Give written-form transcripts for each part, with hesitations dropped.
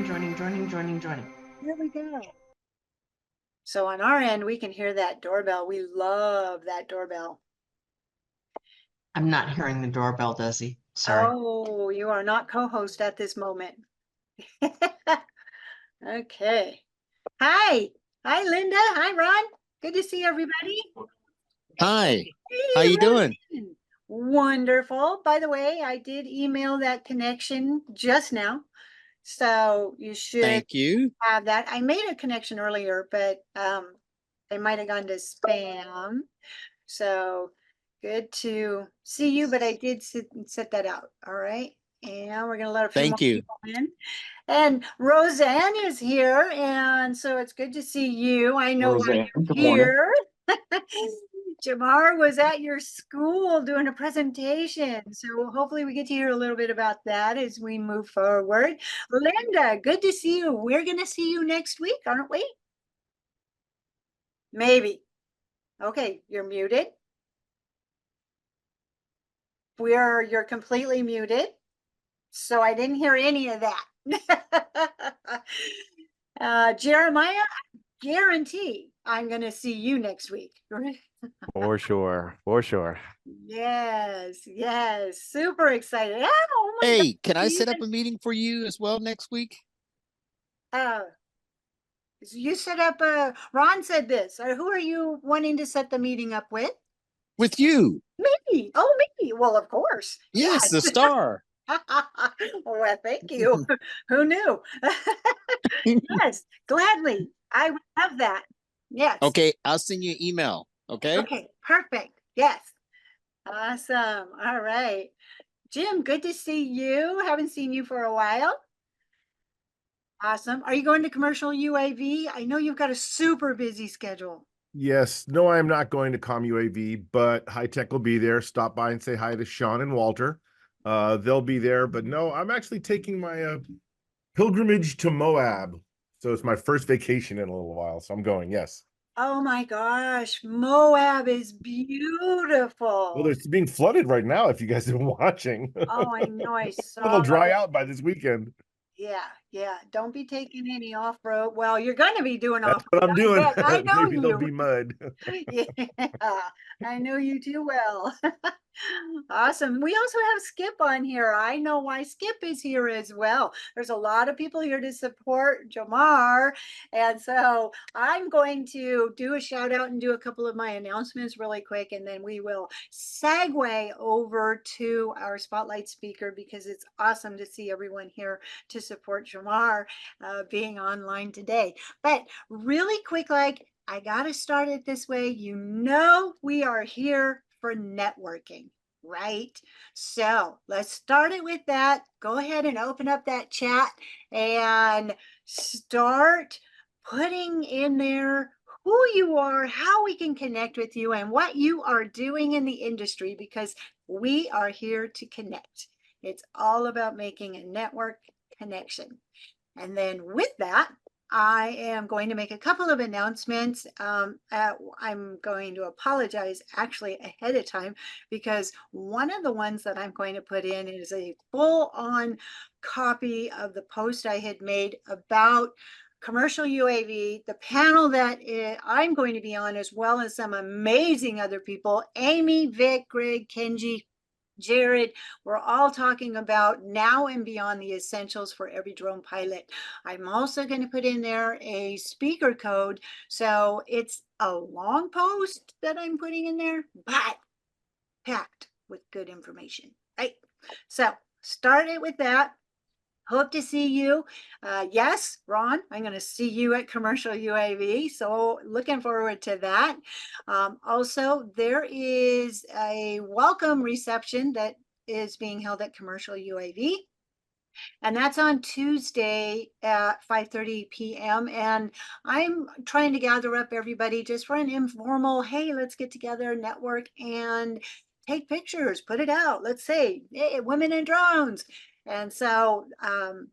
joining. Here we go. So on our end, we can hear that doorbell. We love that doorbell. I'm not hearing the doorbell, Desi. Sorry. Oh, you are not co-host at this moment. Okay. Hi. Hi, Linda. Hi, Ron. Good to see everybody. Hi, how Hey, you doing? Roseanne. Wonderful. By the way, I did email that connection just now. So you should Thank you. have that. I made a connection earlier, but they might have gone to spam. So good to see you, but I did set that out. All right. And we're going to let a few more Thank you. people in. And Roseanne is here. And so it's good to see you. I know why Roseanne, you're good morning. here. Jamar was at your school doing a presentation. So hopefully we get to hear a little bit about that as we move forward. Linda, good to see you. We're going to see you next week, aren't we? Maybe. Okay, you're muted. You're completely muted. So I didn't hear any of that. Jeremiah, I guarantee I'm going to see you next week. For sure, for sure. Yes, yes, super excited. Oh my God. Hey, can I set up Even, a meeting for you as well next week? uh, you set up, Ron said this. Who are you wanting to set the meeting up with? With you? Me. Oh, me. Well, of course. Yes, the Yes. star. Well, thank you. Who knew? Yes, gladly. I would love that. Yes. Okay, I'll send you an email. Okay. Okay, perfect. Yes. Awesome. All right. Jim, good to see you. Haven't seen you for a while. Awesome. Are you going to commercial UAV? I know you've got a super busy schedule. Yes, no, I am not going to ComUAV, but High Tech will be there. Stop by and say hi to Sean and Walter. They'll be there, but no, I'm actually taking my pilgrimage to Moab. So it's my first vacation in a little while. So I'm going, yes. Oh my gosh, Moab is Well, beautiful. it's being flooded right now if you guys have been watching. Oh, I know I It'll saw. dry out by this weekend. Yeah, yeah. Don't be taking any off-road. Well, you're going to be doing That's off-road. what I'm doing. I know Maybe there'll you. be mud. Yeah, I know you too well. Awesome. We also have Skip on here. I know why Skip is here as well. There's a lot of people here to support Jamar. And so I'm going to do a shout out and do a couple of my announcements really quick, and then we will segue over to our spotlight speaker because it's awesome to see everyone here to support Jamar being online today. But really quick, like, I got to start it this way. You know, we are here for networking, right? So let's start it with that. Go ahead and open up that chat and start putting in there who you are, how we can connect with you, and what you are doing in the industry because we are here to connect. It's all about making a network connection. And then with that, I am going to make a couple of announcements. I'm going to apologize actually ahead of time because one of the ones that I'm going to put in is a full-on copy of the post I had made about commercial UAV, the panel that I'm going to be on, as well as some amazing other people, Amy, Vic, Greg, Kenji, Jared, we're all talking about now and beyond the essentials for every drone pilot. I'm also going to put in there a speaker code. So it's a long post that I'm putting in there, but packed with good information, right? So start it with that. Hope to see you. Yes, Ron, I'm going to see you at Commercial UAV. So looking forward to that. Also, there is a welcome reception that is being held at Commercial UAV. And that's on Tuesday at 5:30 p.m. And I'm trying to gather up everybody just for an informal, hey, let's get together, network, and take pictures, put it out. Let's say, hey, women in drones. And so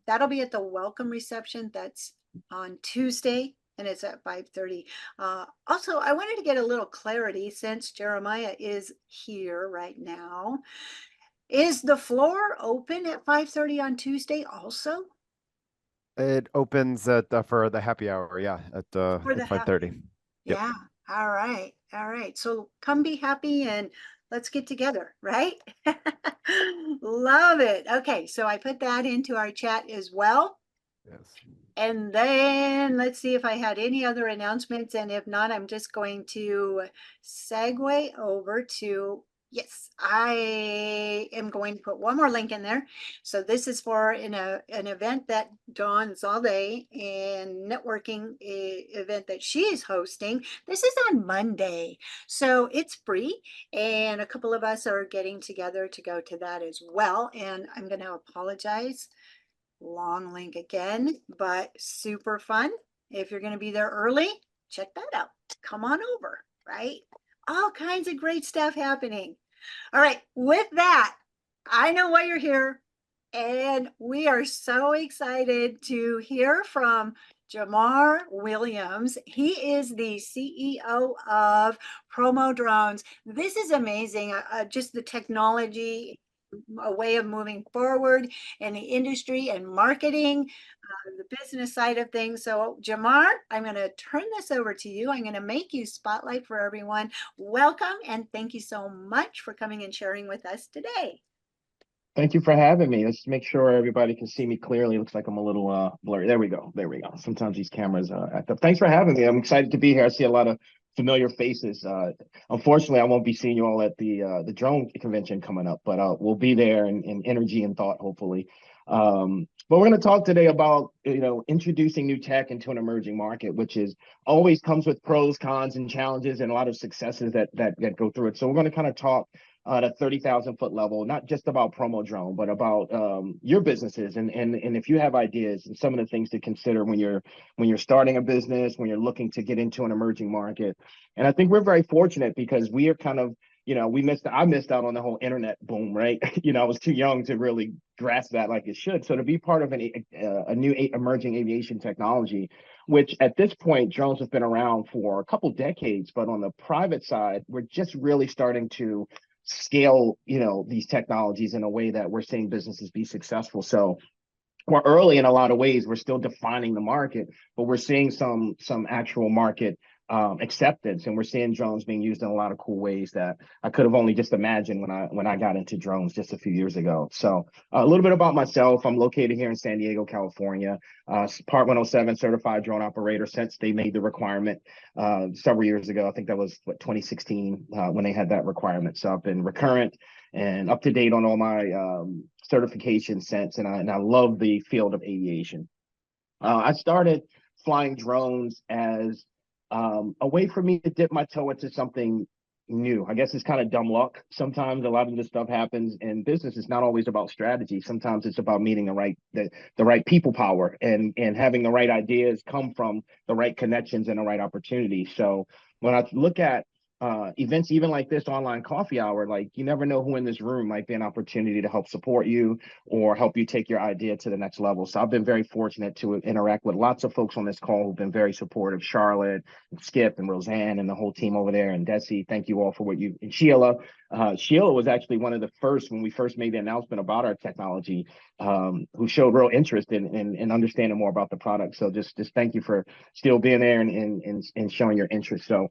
that'll be at the welcome reception. That's on Tuesday, and it's at 5:30. Also, I wanted to get a little clarity since Jeremiah is here right now. Is the floor open at 5:30 on Tuesday also? It opens at for the happy hour, yeah, For the at 5:30. Yep. Yeah. All right. All right. So come be happy and let's get together, right? Love it. Okay. So I put that into our chat as well. Yes. And then let's see if I had any other announcements. And if not, I'm just going to segue over to, yes, I am going to put one more link in there. So this is for an event that Dawn Zalde and networking event that she is hosting. This is on Monday. So it's free. And a couple of us are getting together to go to that as well. And I'm going to apologize, long link again, but super fun. If you're going to be there early, check that out. Come on over, right? All kinds of great stuff happening. All right, with that, I know why you're here, and we are so excited to hear from Jamar Williams. He is the CEO of Promo Drones. This is amazing. Just the technology, a way of moving forward in the industry and marketing, the business side of things. So Jamar, I'm going to turn this over to you. I'm going to make you spotlight for everyone. Welcome and thank you so much for coming and sharing with us today. Thank you for having me. Let's make sure everybody can see me clearly. Looks like I'm a little blurry. There we go. There we go. Sometimes these cameras act up. Thanks for having me. I'm excited to be here. I see a lot of familiar faces. Unfortunately, I won't be seeing you all at the drone convention coming up, but we'll be there in energy and thought, hopefully. But we're going to talk today about introducing new tech into an emerging market, which is always comes with pros, cons, and challenges, and a lot of successes that go through it. So we're going to kind of talk at a 30,000-foot level, not just about Promo Drone, but about your businesses and if you have ideas and some of the things to consider when you're starting a business, when you're looking to get into an emerging market. And I think we're very fortunate because we are kind of, I missed out on the whole internet boom, right? I was too young to really grasp that like it should. So to be part of a new emerging aviation technology, which at this point, drones have been around for a couple decades, but on the private side, we're just really starting to scale, these technologies in a way that we're seeing businesses be successful. So we're early in a lot of ways. We're still defining the market, but we're seeing some actual market acceptance, and we're seeing drones being used in a lot of cool ways that I could have only just imagined when I got into drones just a few years ago. So a little bit about myself. I'm located here in San Diego, California, Part 107 certified drone operator since they made the requirement several years ago. I think that was 2016 when they had that requirement. So I've been recurrent and up to date on all my certifications since, and I love the field of aviation. I started flying drones as a way for me to dip my toe into something new. I guess it's kind of dumb luck. Sometimes a lot of this stuff happens in business. It's not always about strategy. Sometimes it's about meeting the right people power and having the right ideas come from the right connections and the right opportunities. So when I look at events even like this online coffee hour, like you never know who in this room might be an opportunity to help support you or help you take your idea to the next level. So I've been very fortunate to interact with lots of folks on this call who've been very supportive. Charlotte, and Skip, and Roseanne, and the whole team over there, and Desi, thank you all for what and Sheila. Sheila was actually one of the first when we first made the announcement about our technology, who showed real interest in understanding more about the product. So just thank you for still being there and showing your interest. So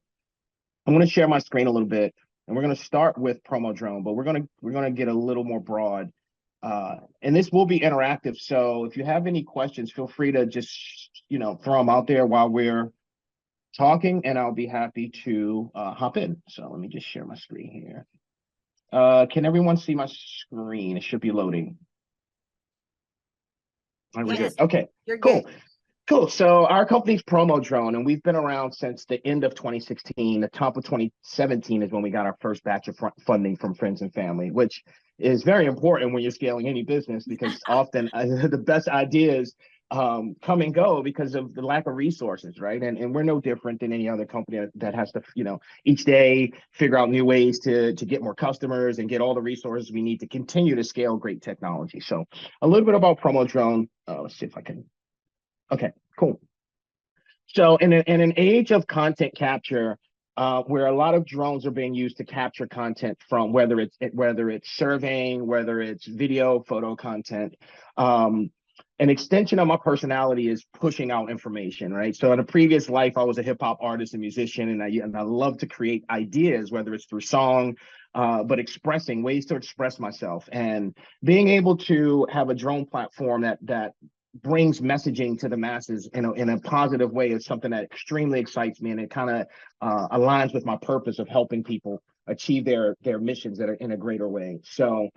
I'm going to share my screen a little bit, and we're going to start with Promo Drone, but we're going to get a little more broad, and this will be interactive. So if you have any questions, feel free to just throw them out there while we're talking, and I'll be happy to hop in. So let me just share my screen here. Can everyone see my screen? It should be loading. All right, we're Yes, good. Okay, you're cool. good. Cool. So our company's Promo Drone, and we've been around since the end of 2016. The top of 2017 is when we got our first batch of funding from friends and family, which is very important when you're scaling any business because often the best ideas come and go because of the lack of resources, right? And we're no different than any other company that has to, each day figure out new ways to get more customers and get all the resources we need to continue to scale great technology. So a little bit about Promo Drone. Let's see if I can. Okay, cool. So in an age of content capture, where a lot of drones are being used to capture content from whether it's surveying, whether it's video, photo content, an extension of my personality is pushing out information, right? So in a previous life, I was a hip hop artist and musician, and I love to create ideas, whether it's through song, but expressing ways to express myself, and being able to have a drone platform that brings messaging to the masses in a positive way is something that extremely excites me, and it kind of aligns with my purpose of helping people achieve their missions that are in a greater way. So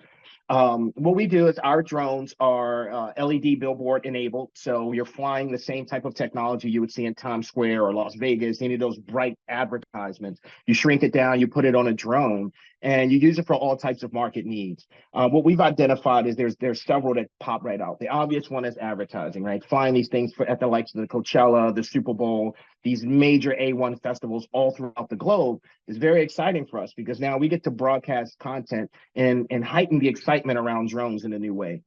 what we do is our drones are LED billboard enabled. So you're flying the same type of technology you would see in Times Square or Las Vegas, any of those bright advertisements. You shrink it down, you put it on a drone, and you use it for all types of market needs. What we've identified is there's several that pop right out. The obvious one is advertising, right? Flying these things at the likes of the Coachella, the Super Bowl, these major A1 festivals all throughout the globe is very exciting for us because now we get to broadcast content and heighten the excitement around drones in a new way.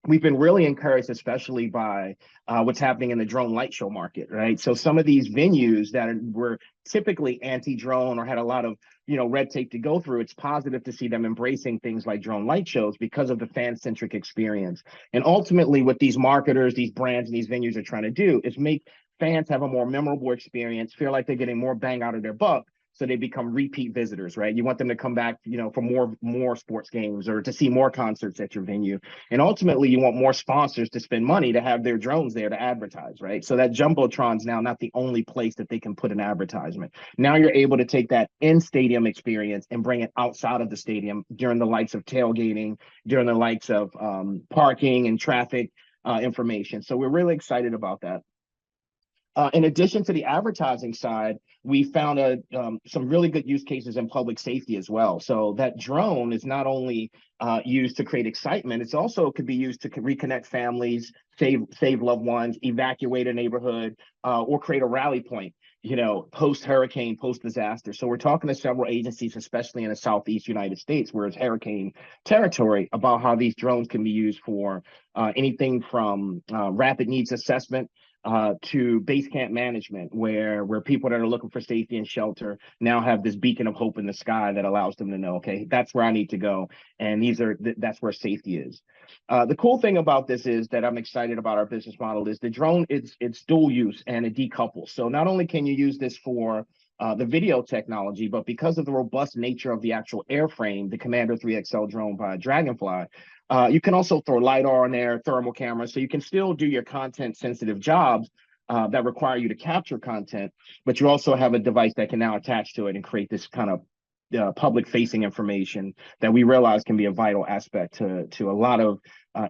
We've been really encouraged, especially by what's happening in the drone light show market, right? So some of these venues that were typically anti-drone or had a lot of red tape to go through, it's positive to see them embracing things like drone light shows because of the fan-centric experience. And ultimately, what these marketers, these brands, and these venues are trying to do is make fans have a more memorable experience, feel like they're getting more bang out of their buck, so they become repeat visitors, right? You want them to come back, for more sports games or to see more concerts at your venue. And ultimately, you want more sponsors to spend money to have their drones there to advertise, right? So that Jumbotron's now not the only place that they can put an advertisement. Now you're able to take that in-stadium experience and bring it outside of the stadium during the likes of tailgating, during the likes of parking and traffic information. So we're really excited about that. In addition to the advertising side, we found some really good use cases in public safety as well. So that drone is not only used to create excitement, it's also could be used to reconnect families, save loved ones, evacuate a neighborhood, or create a rally point, post-hurricane, post-disaster. So we're talking to several agencies, especially in the Southeast United States, where it's hurricane territory, about how these drones can be used for anything from rapid needs assessment to base camp management, where people that are looking for safety and shelter now have this beacon of hope in the sky that allows them to know, okay, that's where I need to go, and that's where safety is. The cool thing about this is that I'm excited about our business model is the drone. It's dual use and it decouples. So not only can you use this for the video technology, but because of the robust nature of the actual airframe, the Commander 3XL drone by Dragonfly, you can also throw LiDAR on there, thermal cameras, so you can still do your content-sensitive jobs that require you to capture content, but you also have a device that can now attach to it and create this kind of public-facing information that we realize can be a vital aspect to a lot of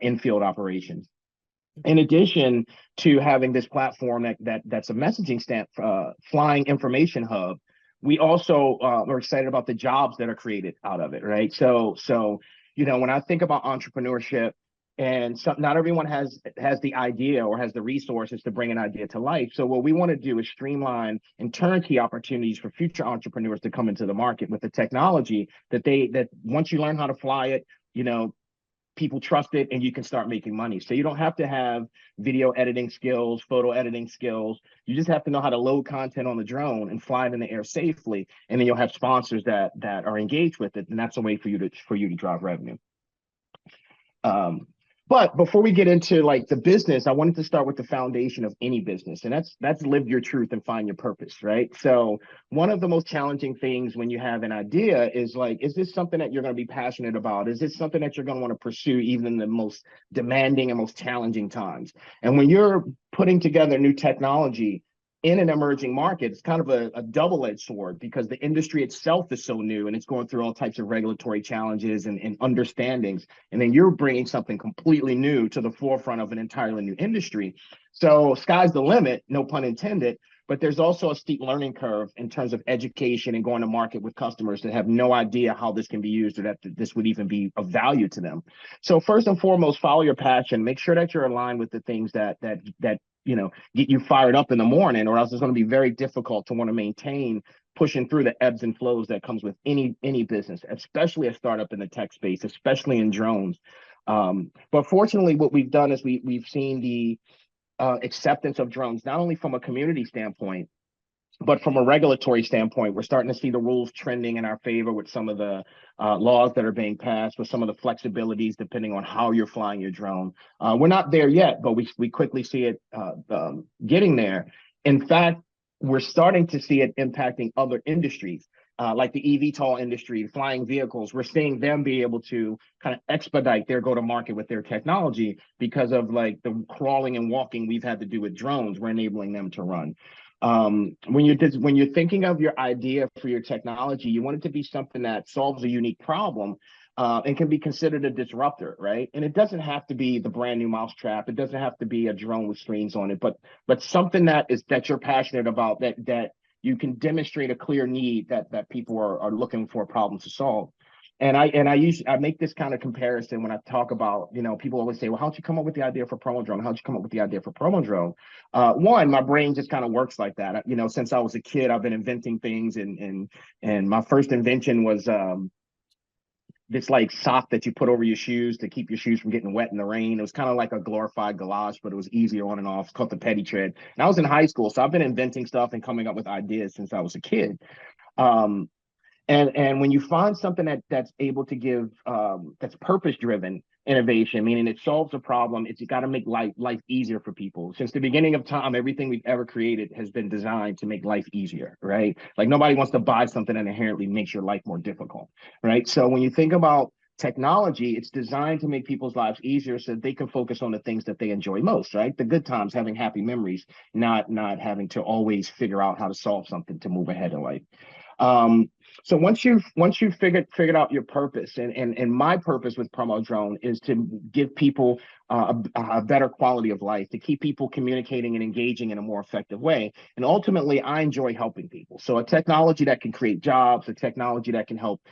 in-field operations. In addition to having this platform that's a messaging flying information hub, we also are excited about the jobs that are created out of it, right? So when I think about entrepreneurship, and not everyone has the idea or has the resources to bring an idea to life. So what we want to do is streamline and turnkey opportunities for future entrepreneurs to come into the market with the technology that once you learn how to fly it, people trust it and you can start making money. So you don't have to have video editing skills, photo editing skills. You just have to know how to load content on the drone and fly it in the air safely. And then you'll have sponsors that are engaged with it. And that's a way for you to drive revenue. But before we get into like the business, I wanted to start with the foundation of any business, and that's live your truth and find your purpose, right? So one of the most challenging things when you have an idea is like, is this something that you're going to be passionate about? Is this something that you're going to want to pursue even in the most demanding and most challenging times? And when you're putting together new technology in an emerging market, it's kind of a double-edged sword because the industry itself is so new and it's going through all types of regulatory challenges and understandings. And then you're bringing something completely new to the forefront of an entirely new industry. So sky's the limit, no pun intended, but there's also a steep learning curve in terms of education and going to market with customers that have no idea how this can be used or that this would even be of value to them. So first and foremost, follow your passion. Make sure that you're aligned with the things that get you fired up in the morning, or else it's going to be very difficult to want to maintain pushing through the ebbs and flows that comes with any business, especially a startup in the tech space, especially in drones. But fortunately, what we've done is we've seen the acceptance of drones, not only from a community standpoint, But from a regulatory standpoint, we're starting to see the rules trending in our favor with some of the laws that are being passed, with some of the flexibilities depending on how you're flying your drone. We're not there yet, but we quickly see it getting there. In fact, we're starting to see it impacting other industries. Like the eVTOL industry, flying vehicles, we're seeing them be able to kind of expedite their go-to-market with their technology because of like the crawling and walking we've had to do with drones. We're enabling them to run. When you're thinking of your idea for your technology, you want it to be something that solves a unique problem and can be considered a disruptor, right? And it doesn't have to be the brand new mousetrap. It doesn't have to be a drone with screens on it, but something that you're passionate about, that you can demonstrate a clear need that people are looking for problems to solve. And I make this kind of comparison when I talk about, people always say, well, how'd you come up with the idea for Promo Drone? How'd you come up with the idea for Promo Drone? One, my brain just kind of works like that. Since I was a kid, I've been inventing things, and my first invention was this like sock that you put over your shoes to keep your shoes from getting wet in the rain. It was kind of like a glorified galoshe, but it was easier on and off. It's called the petty tread. And I was in high school, so I've been inventing stuff and coming up with ideas since I was a kid. And when you find something that's able to give that's purpose-driven innovation, meaning it solves a problem, it's got to make life easier for people. Since the beginning of time, everything we've ever created has been designed to make life easier, right? Like nobody wants to buy something that inherently makes your life more difficult, right? So when you think about technology, it's designed to make people's lives easier so that they can focus on the things that they enjoy most, right? The good times, having happy memories, not having to always figure out how to solve something to move ahead in life. So once you've figured out your purpose, and my purpose with Promo Drone is to give people a better quality of life, to keep people communicating and engaging in a more effective way. And ultimately, I enjoy helping people. So a technology that can create jobs, a technology that can help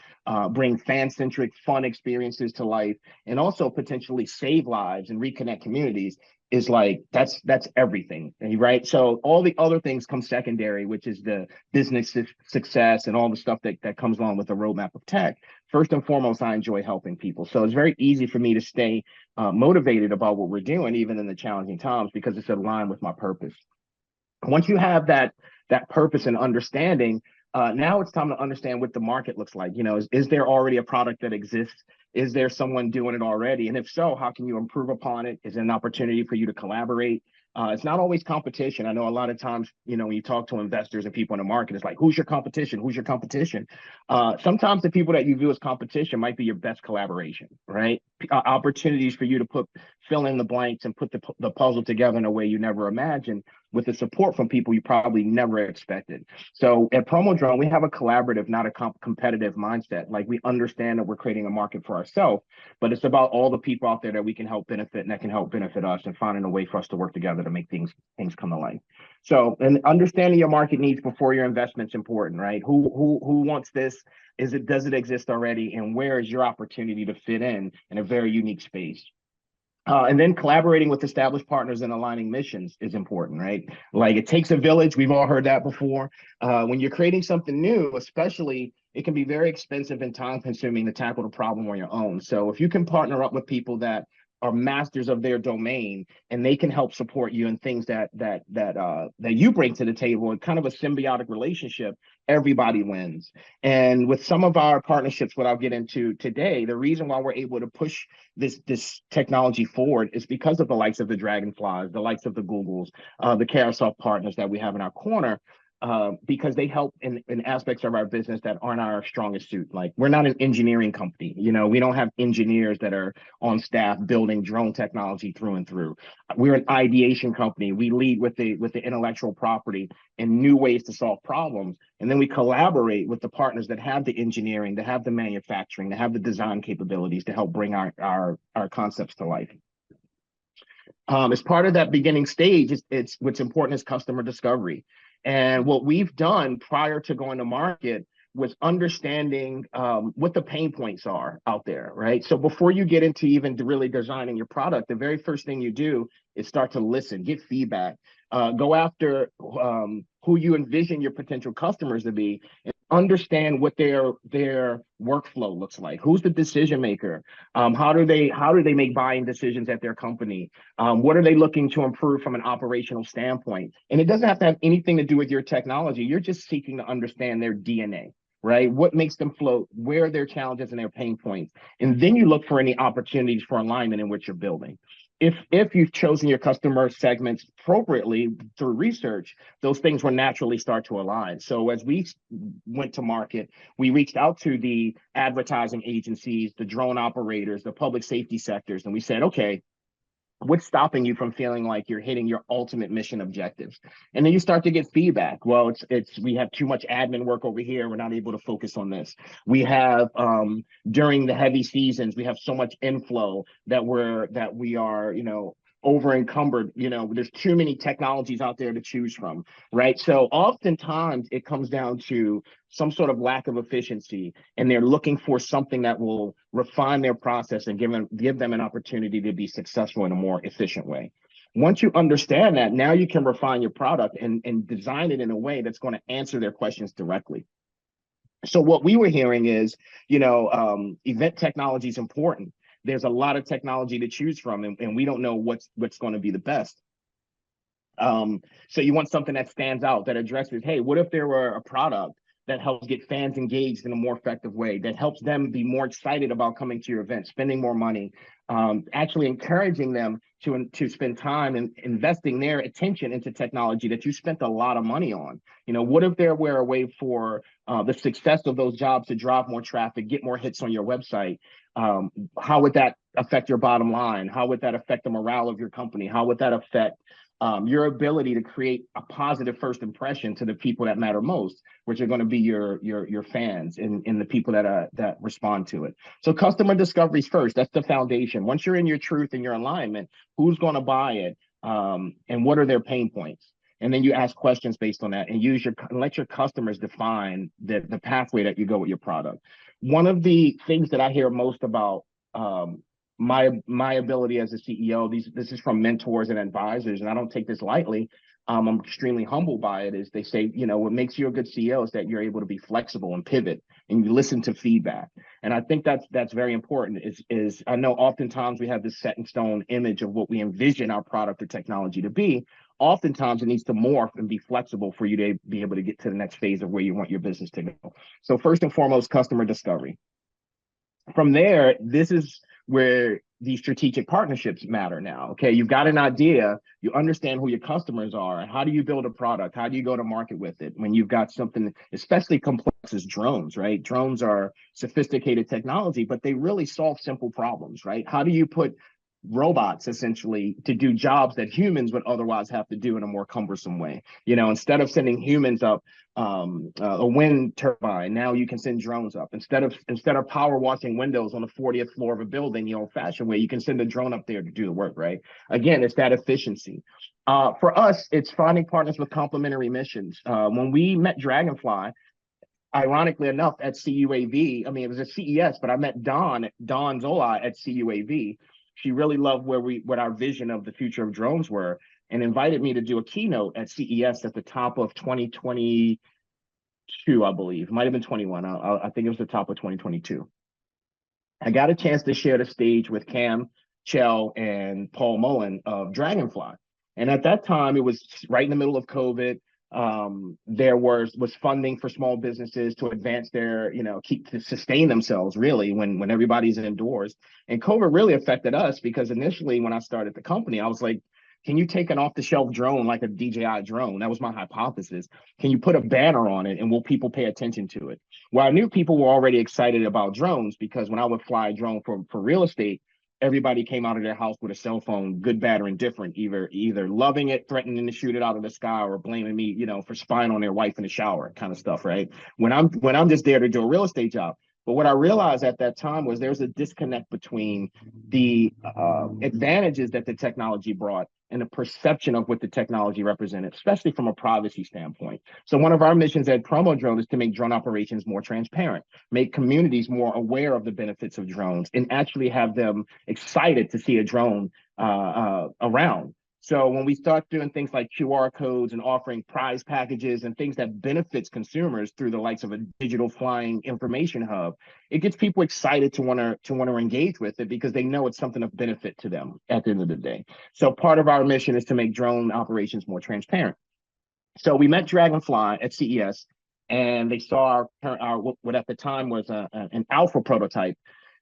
bring fan-centric, fun experiences to life, and also potentially save lives and reconnect communities is like, that's everything, right? So all the other things come secondary, which is the business success and all the stuff that comes along with the roadmap of tech. First and foremost, I enjoy helping people. So it's very easy for me to stay motivated about what we're doing, even in the challenging times, because it's aligned with my purpose. Once you have that purpose and understanding, now it's time to understand what the market looks like. Is there already a product that exists? Is there someone doing it already? And if so, how can you improve upon it? Is it an opportunity for you to collaborate? It's not always competition. I know a lot of times, when you talk to investors and people in the market, it's like, who's your competition? Who's your competition? Sometimes the people that you view as competition might be your best collaboration, right? Opportunities for you to fill in the blanks and put the puzzle together in a way you never imagined, with the support from people you probably never expected. So at Promo Drone, we have a collaborative, not a competitive mindset. Like, we understand that we're creating a market for ourselves, but it's about all the people out there that we can help benefit and that can help benefit us, and finding a way for us to work together to make things come to life. So, and understanding your market needs before your investment's important, right? Who wants this? Does it exist already? And where is your opportunity to fit in a very unique space? And then collaborating with established partners and aligning missions is important, right? Like, it takes a village. We've all heard that before. When you're creating something new, especially, it can be very expensive and time consuming to tackle the problem on your own. So if you can partner up with people that are masters of their domain, and they can help support you in things that you bring to the table, and kind of a symbiotic relationship, everybody wins. And with some of our partnerships, what I'll get into today, the reason why we're able to push this technology forward is because of the likes of the Dragonflies, the likes of the Googles, the Carousel partners that we have in our corner. Because they help in aspects of our business that aren't our strongest suit. Like, we're not an engineering company. We don't have engineers that are on staff building drone technology through and through. We're an ideation company. We lead with the intellectual property and new ways to solve problems. And then we collaborate with the partners that have the engineering, that have the manufacturing, that have the design capabilities to help bring our concepts to life. As part of that beginning stage, it's what's important is customer discovery. And what we've done prior to going to market was understanding what the pain points are out there, right? So before you get into even really designing your product, the very first thing you do is start to listen, get feedback, go after who you envision your potential customers to be, and understand what their workflow looks like. Who's the decision maker? How do they make buying decisions at their company? What are they looking to improve from an operational standpoint? And it doesn't have to have anything to do with your technology. You're just seeking to understand their DNA, right? What makes them float? Where are their challenges and their pain points? And then you look for any opportunities for alignment in what you're building. If you've chosen your customer segments appropriately through research, those things will naturally start to align. So as we went to market, we reached out to the advertising agencies, the drone operators, the public safety sectors, and we said, okay, what's stopping you from feeling like you're hitting your ultimate mission objectives? And then you start to get feedback. Well, it's we have too much admin work over here. We're not able to focus on this. We have during the heavy seasons, we have so much inflow that we are, over encumbered. There's too many technologies out there to choose from, right? So oftentimes it comes down to some sort of lack of efficiency, and they're looking for something that will refine their process and give them an opportunity to be successful in a more efficient way. Once you understand that, now you can refine your product and design it in a way that's going to answer their questions directly. So what we were hearing is, event technology is important. There's a lot of technology to choose from, and we don't know what's going to be the best. So you want something that stands out, that addresses, hey, what if there were a product that helps get fans engaged in a more effective way, that helps them be more excited about coming to your event, spending more money, actually encouraging them to spend time and investing their attention into technology that you spent a lot of money on. What if there were a way for the success of those jobs to drive more traffic, get more hits on your website? How would that affect your bottom line? How would that affect the morale of your company? How would that affect your ability to create a positive first impression to the people that matter most, which are going to be your fans and the people that respond to it. So customer discovery is first. That's the foundation. Once you're in your truth and your alignment, who's going to buy it, and what are their pain points? And then you ask questions based on that, and let your customers define the pathway that you go with your product. One of the things that I hear most about my ability as a CEO, this is from mentors and advisors, and I don't take this lightly. I'm extremely humbled by it. Is they say, what makes you a good CEO is that you're able to be flexible and pivot, and you listen to feedback. And I think that's very important. Is I know oftentimes we have this set in stone image of what we envision our product or technology to be. Oftentimes it needs to morph and be flexible for you to be able to get to the next phase of where you want your business to go. So first and foremost, customer discovery. From there, this is where these strategic partnerships matter now. Okay, you've got an idea, you understand who your customers are. How do you build a product? How do you go to market with it when you've got something especially complex as drones, right? Drones are sophisticated technology, but they really solve simple problems, right? How do you put robots essentially to do jobs that humans would otherwise have to do in a more cumbersome way? Instead of sending humans up a wind turbine, now you can send drones up. Instead of power washing windows on the 40th floor of a building the old-fashioned way, you can send a drone up there to do the work, right? Again, it's that efficiency. For us, it's finding partners with complementary missions. When we met Dragonfly, ironically enough, at CUAV, it was at CES, but I met Dawn Zola at CUAV. She really loved what our vision of the future of drones were, and invited me to do a keynote at CES at the top of 2022, I believe. It might have been 21. I think it was the top of 2022. I got a chance to share the stage with Cam Chell and Paul Mullen of Dragonfly. And at that time, it was right in the middle of COVID. There was funding for small businesses to advance their, to sustain themselves really when everybody's indoors. And COVID really affected us because initially when I started the company, I was like, can you take an off-the-shelf drone like a DJI drone? That was my hypothesis. Can you put a banner on it and will people pay attention to it? Well, I knew people were already excited about drones because when I would fly a drone for real estate, everybody came out of their house with a cell phone, good, bad, or indifferent, either loving it, threatening to shoot it out of the sky, or blaming me, for spying on their wife in the shower, kind of stuff, right? When I'm just there to do a real estate job. But what I realized at that time was there's a disconnect between the advantages that the technology brought and the perception of what the technology represented, especially from a privacy standpoint. So one of our missions at Promo Drone is to make drone operations more transparent, make communities more aware of the benefits of drones, and actually have them excited to see a drone around. So when we start doing things like QR codes and offering prize packages and things that benefits consumers through the likes of a digital flying information hub, it gets people excited to want to engage with it because they know it's something of benefit to them at the end of the day. So part of our mission is to make drone operations more transparent. So we met Dragonfly at CES, and they saw our what at the time was an alpha prototype,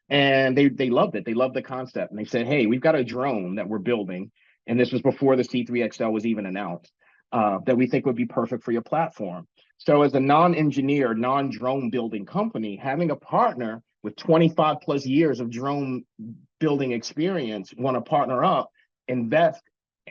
and they loved it. They loved the concept, and they said, "Hey, we've got a drone that we're building," and this was before the C3XL was even announced, that we think would be perfect for your platform. So, as a non-engineer, non-drone building company, having a partner with 25 plus years of drone building experience want to partner up, invest,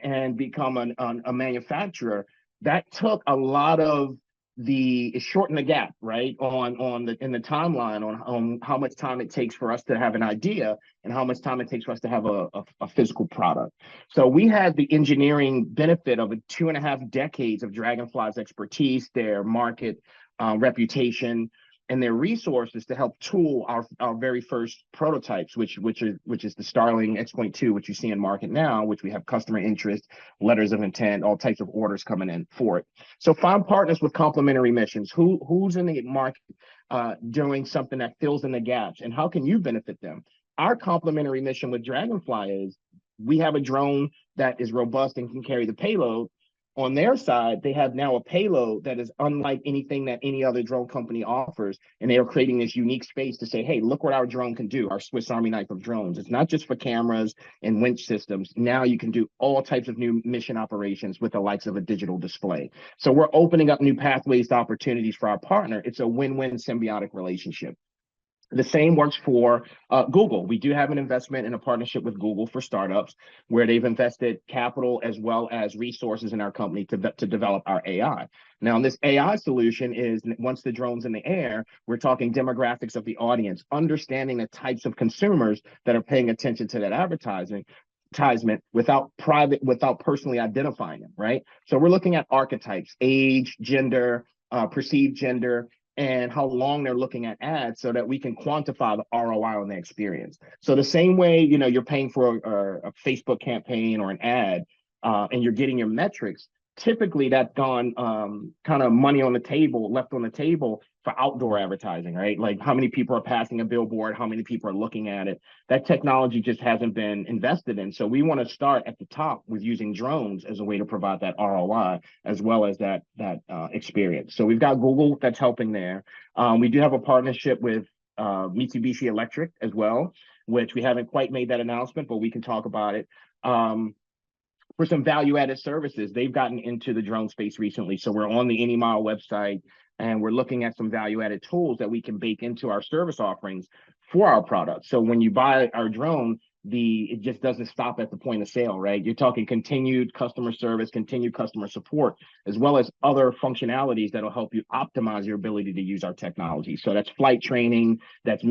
and become a manufacturer, that took a lot of it shortened the gap, right, on the in the timeline on how much time it takes for us to have an idea and how much time it takes for us to have a physical product. So we had the engineering benefit of 2.5 decades of Dragonfly's expertise, their market reputation, and their resources to help tool our very first prototypes, which is the Starling X.2, which you see in market now, which we have customer interest, letters of intent, all types of orders coming in for it. So find partners with complementary missions. Who's in the market doing something that fills in the gaps, and how can you benefit them? Our complementary mission with Dragonfly is we have a drone that is robust and can carry the payload. On their side, they have now a payload that is unlike anything that any other drone company offers. And they are creating this unique space to say, hey, look what our drone can do, our Swiss Army knife of drones. It's not just for cameras and winch systems. Now you can do all types of new mission operations with the likes of a digital display. So we're opening up new pathways to opportunities for our partner. It's a win-win symbiotic relationship. The same works for Google. We do have an investment in a partnership with Google for startups where they've invested capital as well as resources in our company to develop our AI. Now, this AI solution is once the drone's in the air, we're talking demographics of the audience, understanding the types of consumers that are paying attention to that advertisement without personally identifying them, right? So we're looking at archetypes, age, gender, perceived gender, and how long they're looking at ads so that we can quantify the ROI on the experience. So the same way, you're paying for a Facebook campaign or an ad, and you're getting your metrics, typically that's gone kind of money on the table, left on the table for outdoor advertising, right? Like how many people are passing a billboard, how many people are looking at it. That technology just hasn't been invested in. So we want to start at the top with using drones as a way to provide that ROI as well as that experience. So we've got Google that's helping there. We do have a partnership with Mitsubishi Electric as well, which we haven't quite made that announcement, but we can talk about it. For some value-added services, they've gotten into the drone space recently. So we're on the AnyMile website, and we're looking at some value-added tools that we can bake into our service offerings for our products. So when you buy our drone, it just doesn't stop at the point of sale, right? You're talking continued customer service, continued customer support, as well as other functionalities that'll help you optimize your ability to use our technology. So that's flight training, that's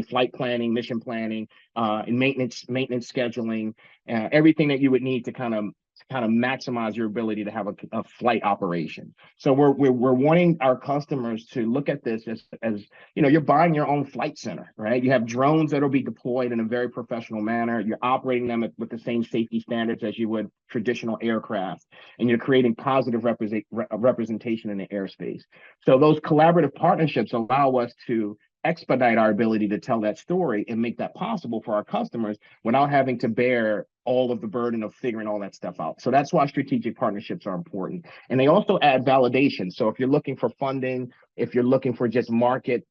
flight planning, mission planning, and maintenance scheduling, everything that you would need to kind of maximize your ability to have a flight operation. So we're wanting our customers to look at this as you're buying your own flight center, right? You have drones that'll be deployed in a very professional manner. You're operating them with the same safety standards as you would traditional aircraft, and you're creating positive representation in the airspace. So those collaborative partnerships allow us to expedite our ability to tell that story and make that possible for our customers without having to bear all of the burden of figuring all that stuff out. So that's why strategic partnerships are important. And they also add validation. So if you're looking for funding, if you're looking for just market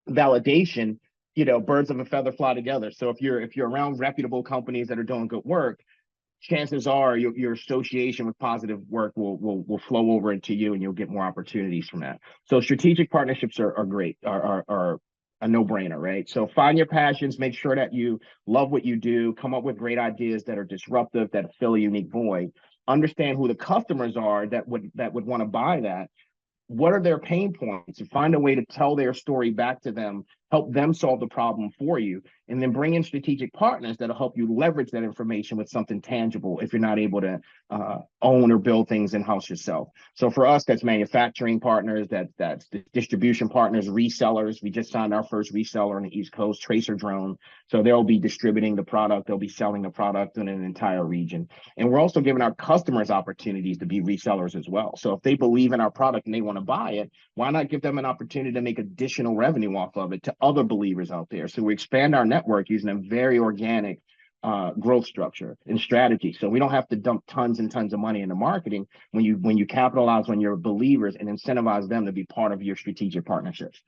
validation, birds of a feather fly together. So if you're around reputable companies that are doing good work, chances are your association with positive work will flow over into you, and you'll get more opportunities from that. So strategic partnerships are great, are a no-brainer, right? So find your passions, make sure that you love what you do, come up with great ideas that are disruptive, that fill a unique void, understand who the customers are that would want to buy that. What are their pain points, and find a way to tell their story back to them help them solve the problem for you, and then bring in strategic partners that'll help you leverage that information with something tangible if you're not able to own or build things in-house yourself. So for us, that's manufacturing partners, that's the distribution partners, resellers. We just signed our first reseller on the East Coast, Tracer Drone. So they'll be distributing the product, they'll be selling the product in an entire region. And we're also giving our customers opportunities to be resellers as well. So if they believe in our product and they want to buy it, why not give them an opportunity to make additional revenue off of it to other believers out there? So we expand our network using a very organic growth structure and strategy. So we don't have to dump tons and tons of money into marketing when you capitalize on your believers and incentivize them to be part of your strategic partnerships.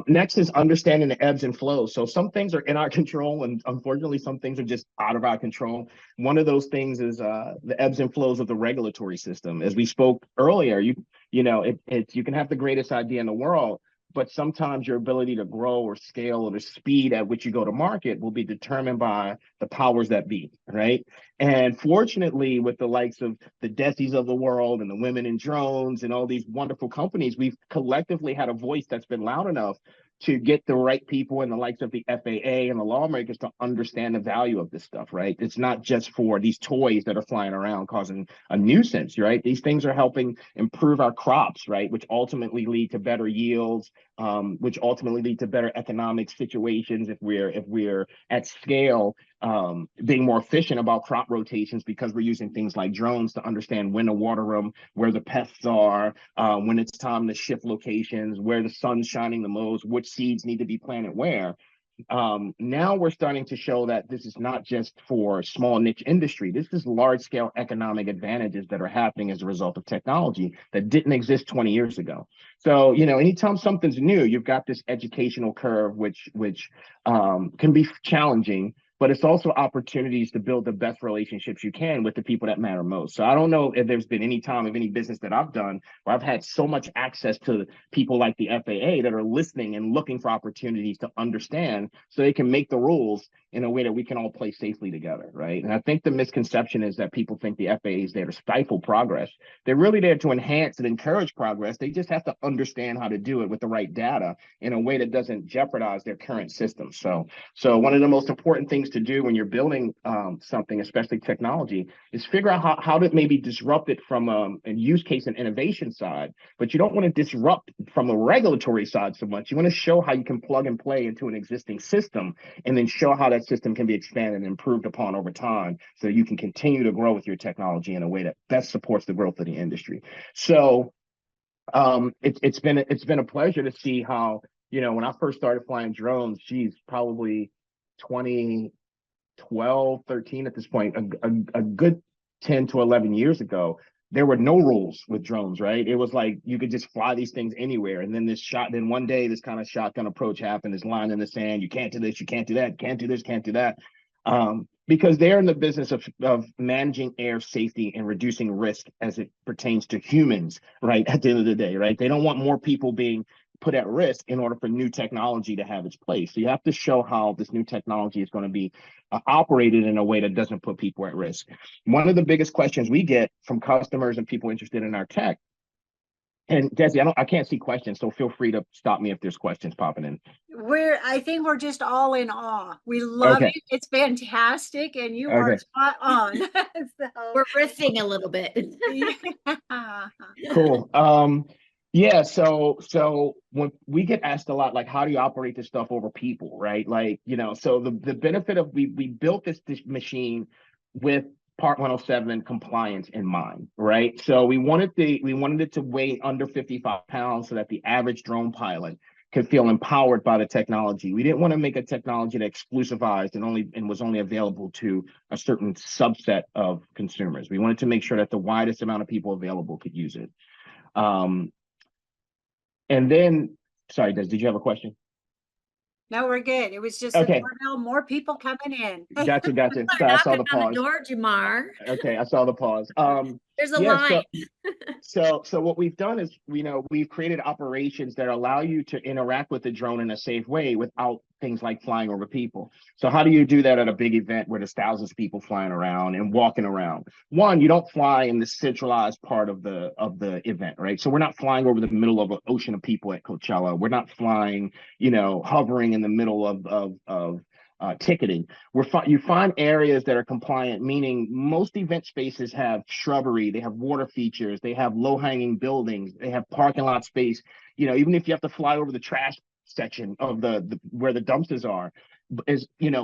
Next is understanding the ebbs and flows. So some things are in our control, and unfortunately, some things are just out of our control. One of those things is the ebbs and flows of the regulatory system. As we spoke earlier, you can have the greatest idea in the world, but sometimes your ability to grow or scale or the speed at which you go to market will be determined by the powers that be, right? And fortunately, with the likes of the Desi's of the world and the Women in Drones and all these wonderful companies, we've collectively had a voice that's been loud enough to get the right people and the likes of the FAA and the lawmakers to understand the value of this stuff, right? It's not just for these toys that are flying around causing a nuisance, right? These things are helping improve our crops, right? Which ultimately lead to better yields, which ultimately lead to better economic situations if we're at scale, being more efficient about crop rotations because we're using things like drones to understand when to water them, where the pests are, when it's time to shift locations, where the sun's shining the most, which seeds need to be planted where. Now we're starting to show that this is not just for small niche industry. This is large scale economic advantages that are happening as a result of technology that didn't exist 20 years ago. So, anytime something's new, you've got this educational curve, which can be challenging, but it's also opportunities to build the best relationships you can with the people that matter most. So I don't know if there's been any time of any business that I've done where I've had so much access to people like the FAA that are listening and looking for opportunities to understand so they can make the rules in a way that we can all play safely together, right? And I think the misconception is that people think the FAA is there to stifle progress. They're really there to enhance and encourage progress. They just have to understand how to do it with the right data in a way that doesn't jeopardize their current system. So one of the most important things to do when you're building something, especially technology, is figure out how to maybe disrupt it from a use case and innovation side, but you don't want to disrupt from a regulatory side so much. You want to show how you can plug and play into an existing system and then show how that system can be expanded and improved upon over time so you can continue to grow with your technology in a way that best supports the growth of the industry. So it's been a pleasure to see how, when I first started flying drones, geez, probably 2012, 13 at this point, a good 10 to 11 years ago, there were no rules with drones, right? It was like you could just fly these things anywhere. And then one day this kind of shotgun approach happened, this line in the sand, you can't do this, you can't do that, can't do this, can't do that. Because they're in the business of managing air safety and reducing risk as it pertains to humans, right? At the end of the day, right? They don't want more people being put at risk in order for new technology to have its place. So you have to show how this new technology is going to be operated in a way that doesn't put people at risk. One of the biggest questions we get from customers and people interested in our tech, and Desi, I can't see questions, so feel free to stop me if there's questions popping in. I think we're just all in awe. We love it. It's fantastic, and you are spot on. We're riffing a little bit. Yeah. Cool. Yeah, so when we get asked a lot, like, how do you operate this stuff over people, right? Like, so the benefit of we built this machine with Part 107 compliance in mind, right? So we wanted it to weigh under 55 pounds so that the average drone pilot could feel empowered by the technology. We didn't want to make a technology that exclusivized and was only available to a certain subset of consumers. We wanted to make sure that the widest amount of people available could use it. And then, sorry, Des, did you have a question? No, we're good. It was just more people coming in. Gotcha. They're So I saw the knocking on pause. the door, Jamar. Okay, I saw the pause. There's a Yeah, line. so what we've done is, we've created operations that allow you to interact with the drone in a safe way without things like flying over people. So how do you do that at a big event where there's thousands of people flying around and walking around? One, you don't fly in the centralized part of the event, right? So we're not flying over the middle of an ocean of people at Coachella. We're not flying, hovering in the middle of ticketing. You find areas that are compliant, meaning most event spaces have shrubbery, they have water features, they have low-hanging buildings, they have parking lot space. Even if you have to fly over the trash section of the where the dumpsters are,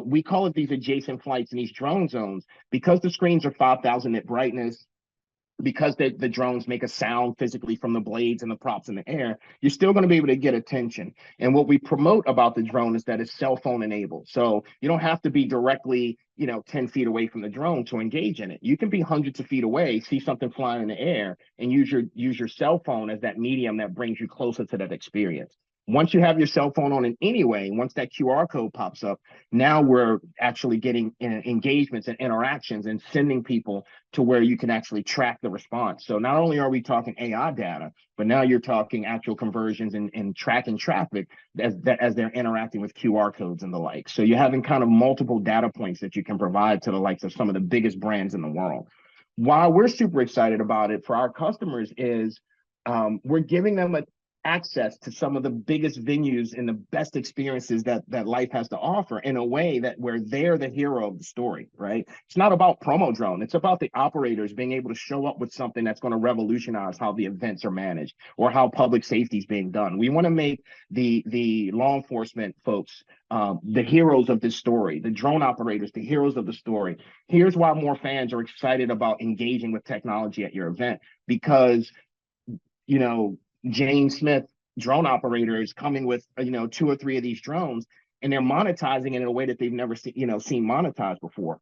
we call it these adjacent flights in these drone zones, because the screens are 5,000 nit brightness, because the drones make a sound physically from the blades and the props in the air. You're still going to be able to get attention. And what we promote about the drone is that it's cell phone enabled. So you don't have to be directly, 10 feet away from the drone to engage in it. You can be hundreds of feet away, see something flying in the air, and use your cell phone as that medium that brings you closer to that experience. Once you have your cell phone on in any way, once that QR code pops up, now we're actually getting engagements and interactions and sending people to where you can actually track the response. So not only are we talking AI data, but now you're talking actual conversions and tracking traffic as they're interacting with QR codes and the like. So you're having kind of multiple data points that you can provide to the likes of some of the biggest brands in the world. Why we're super excited about it for our customers is we're giving them access to some of the biggest venues and the best experiences that life has to offer, in a way that where they're the hero of the story, right? It's not about promo drone. It's about the operators being able to show up with something that's going to revolutionize how the events are managed or how public safety is being done. We want to make the law enforcement folks the heroes of this story, the drone operators, the heroes of the story. Here's why more fans are excited about engaging with technology at your event, because Jane Smith drone operators coming with 2 or 3 of these drones, and they're monetizing it in a way that they've never seen monetized before.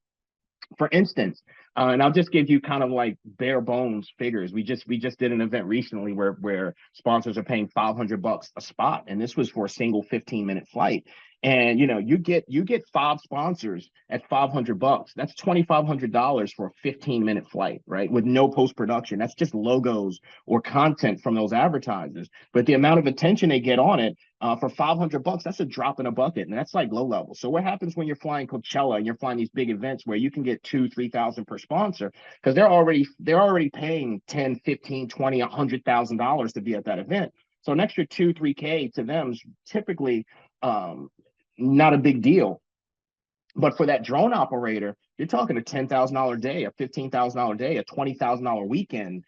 For instance, and I'll just give you kind of like bare bones figures. We just did an event recently where sponsors are paying $500 a spot, and this was for a single 15-minute flight. And you get 5 sponsors at $500. That's $2,500 for a 15-minute flight, right? With no post-production. That's just logos or content from those advertisers. But the amount of attention they get on it, for $500, that's a drop in a bucket, and that's like low level. So what happens when you're flying Coachella and you're flying these big events where you can get $2,000-3,000 per sponsor, because they're already paying $10,000, $15,000, $20,000, $100,000 to be at that event. So an extra $2,000-3,000 to them is typically not a big deal. But for that drone operator, you're talking a $10,000 day, a $15,000 day, a $20,000 weekend.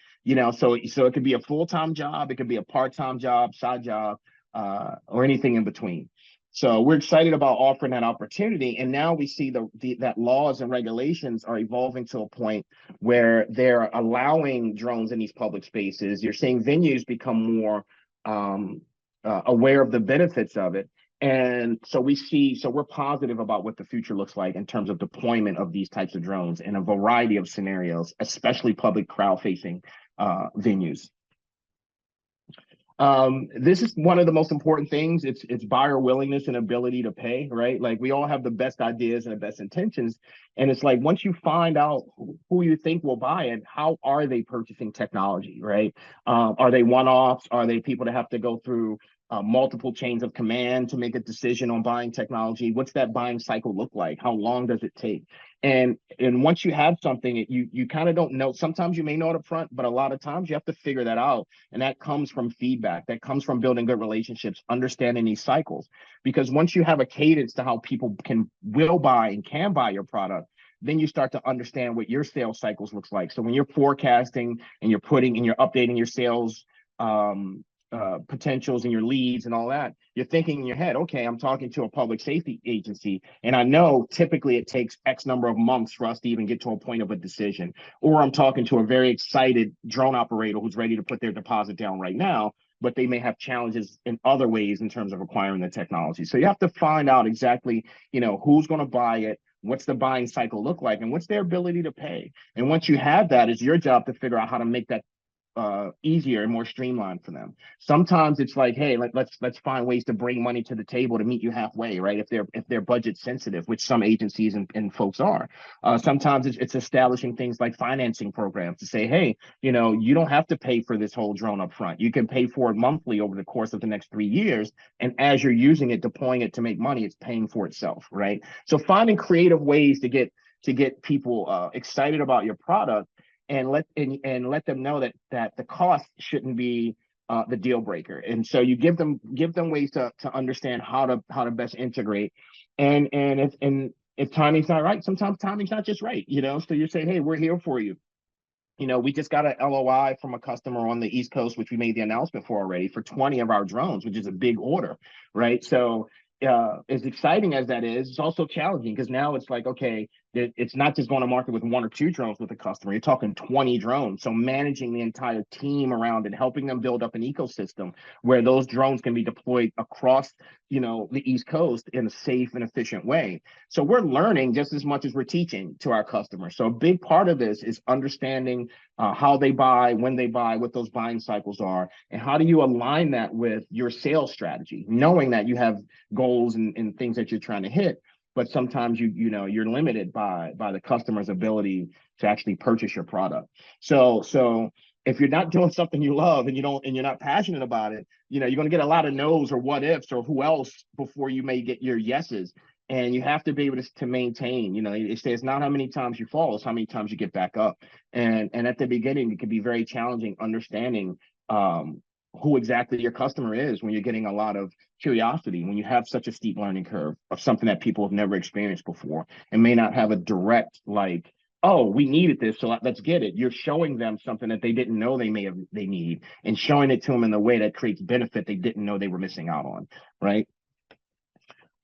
So it could be a full-time job, it could be a part-time job, side job, or anything in between. So we're excited about offering that opportunity. And now we see that laws and regulations are evolving to a point where they're allowing drones in these public spaces. You're seeing venues become more aware of the benefits of it. And so we're positive about what the future looks like in terms of deployment of these types of drones in a variety of scenarios, especially public crowd-facing venues. This is one of the most important things. It's buyer willingness and ability to pay, right? Like, we all have the best ideas and the best intentions. And it's like, once you find out who you think will buy it, how are they purchasing technology, right? Are they one-offs? Are they people that have to go through multiple chains of command to make a decision on buying technology? What's that buying cycle look like? How long does it take? And once you have something, you kind of don't know. Sometimes you may know it up front, but a lot of times you have to figure that out. And that comes from feedback. That comes from building good relationships, understanding these cycles. Because once you have a cadence to how people will buy and can buy your product, then you start to understand what your sales cycles looks like. So when you're forecasting and you're updating your sales potentials and your leads and all that, you're thinking in your head, okay, I'm talking to a public safety agency, and I know typically it takes X number of months for us to even get to a point of a decision. Or I'm talking to a very excited drone operator who's ready to put their deposit down right now, but they may have challenges in other ways in terms of acquiring the technology. So you have to find out exactly, who's going to buy it, what's the buying cycle look like, and what's their ability to pay. And once you have that, it's your job to figure out how to make that easier and more streamlined for them. Sometimes it's like, hey, let's find ways to bring money to the table to meet you halfway, right? If they're budget sensitive, which some agencies and folks are. Sometimes it's establishing things like financing programs to say, hey, you don't have to pay for this whole drone up front. You can pay for it monthly over the course of the next 3 years. And as you're using it, deploying it to make money, it's paying for itself, right? So finding creative ways to get people excited about your product and let them know that the cost shouldn't be the deal breaker. And so you give them ways to understand how to best integrate. And if timing's not right, sometimes timing's not just right, So you say, hey, we're here for you. We just got an LOI from a customer on the East Coast, which we made the announcement for already, for 20 of our drones, which is a big order, right? So as exciting as that is, it's also challenging because now it's like, okay, it's not just going to market with 1 or 2 drones with a customer. You're talking 20 drones. So managing the entire team around and helping them build up an ecosystem where those drones can be deployed across, the East Coast in a safe and efficient way. So we're learning just as much as we're teaching to our customers. So a big part of this is understanding how they buy, when they buy, what those buying cycles are, and how do you align that with your sales strategy, knowing that you have goals and things that you're trying to hit. But sometimes you're limited by the customer's ability to actually purchase your product. So if you're not doing something you love and you're not passionate about it, you're going to get a lot of no's or what ifs or who else before you may get your yeses. And you have to be able to maintain. It says not how many times you fall, it's how many times you get back up. And at the beginning, it can be very challenging understanding who exactly your customer is when you're getting a lot of curiosity, when you have such a steep learning curve of something that people have never experienced before and may not have a direct like, oh, we needed this, so let's get it. You're showing them something that they didn't know they need, and showing it to them in the way that creates benefit they didn't know they were missing out on, right?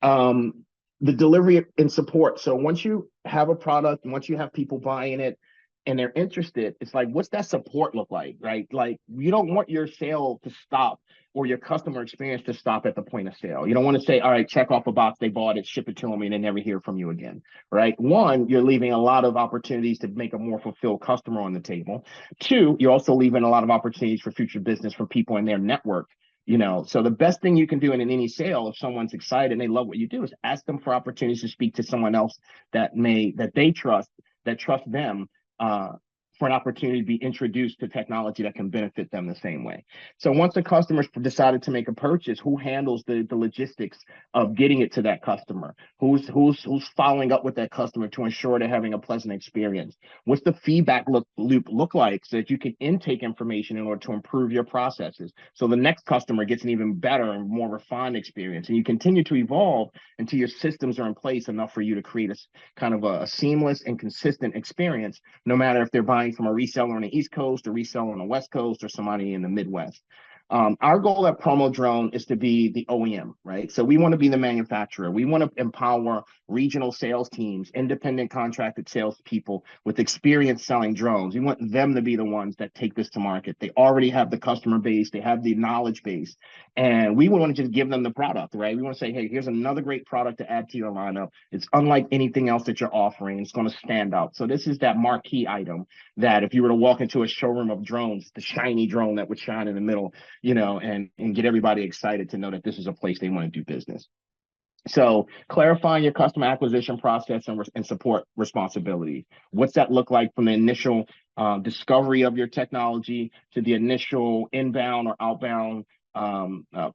The delivery and support. So once you have a product and once you have people buying it and they're interested, it's like, what's that support look like, right? Like, you don't want your sale to stop or your customer experience to stop at the point of sale. You don't want to say, all right, check off a box, they bought it, ship it to them, and then never hear from you again, right? One, you're leaving a lot of opportunities to make a more fulfilled customer on the table. Two, you're also leaving a lot of opportunities for future business for people in their network. So the best thing you can do in any sale, if someone's excited and they love what you do, is ask them for opportunities to speak to someone else that they trust, that trust them, for an opportunity to be introduced to technology that can benefit them the same way. So once the customer's decided to make a purchase, who handles the logistics of getting it to that customer? Who's following up with that customer to ensure they're having a pleasant experience? What's the feedback loop look like so that you can intake information in order to improve your processes? So the next customer gets an even better and more refined experience. And you continue to evolve until your systems are in place enough for you to create a kind of a seamless and consistent experience, no matter if they're buying from a reseller on the East Coast, a reseller on the West Coast, or somebody in the Midwest. Our goal at Promo Drone is to be the OEM, right? So we want to be the manufacturer. We want to empower regional sales teams, independent contracted salespeople with experience selling drones. We want them to be the ones that take this to market. They already have the customer base, they have the knowledge base, and we want to just give them the product, right? We want to say, hey, here's another great product to add to your lineup. It's unlike anything else that you're offering. It's going to stand out. So this is that marquee item that if you were to walk into a showroom of drones, the shiny drone that would shine in the middle, and get everybody excited to know that this is a place they want to do business. So clarifying your customer acquisition process and support responsibility. What's that look like from the initial discovery of your technology to the initial inbound or outbound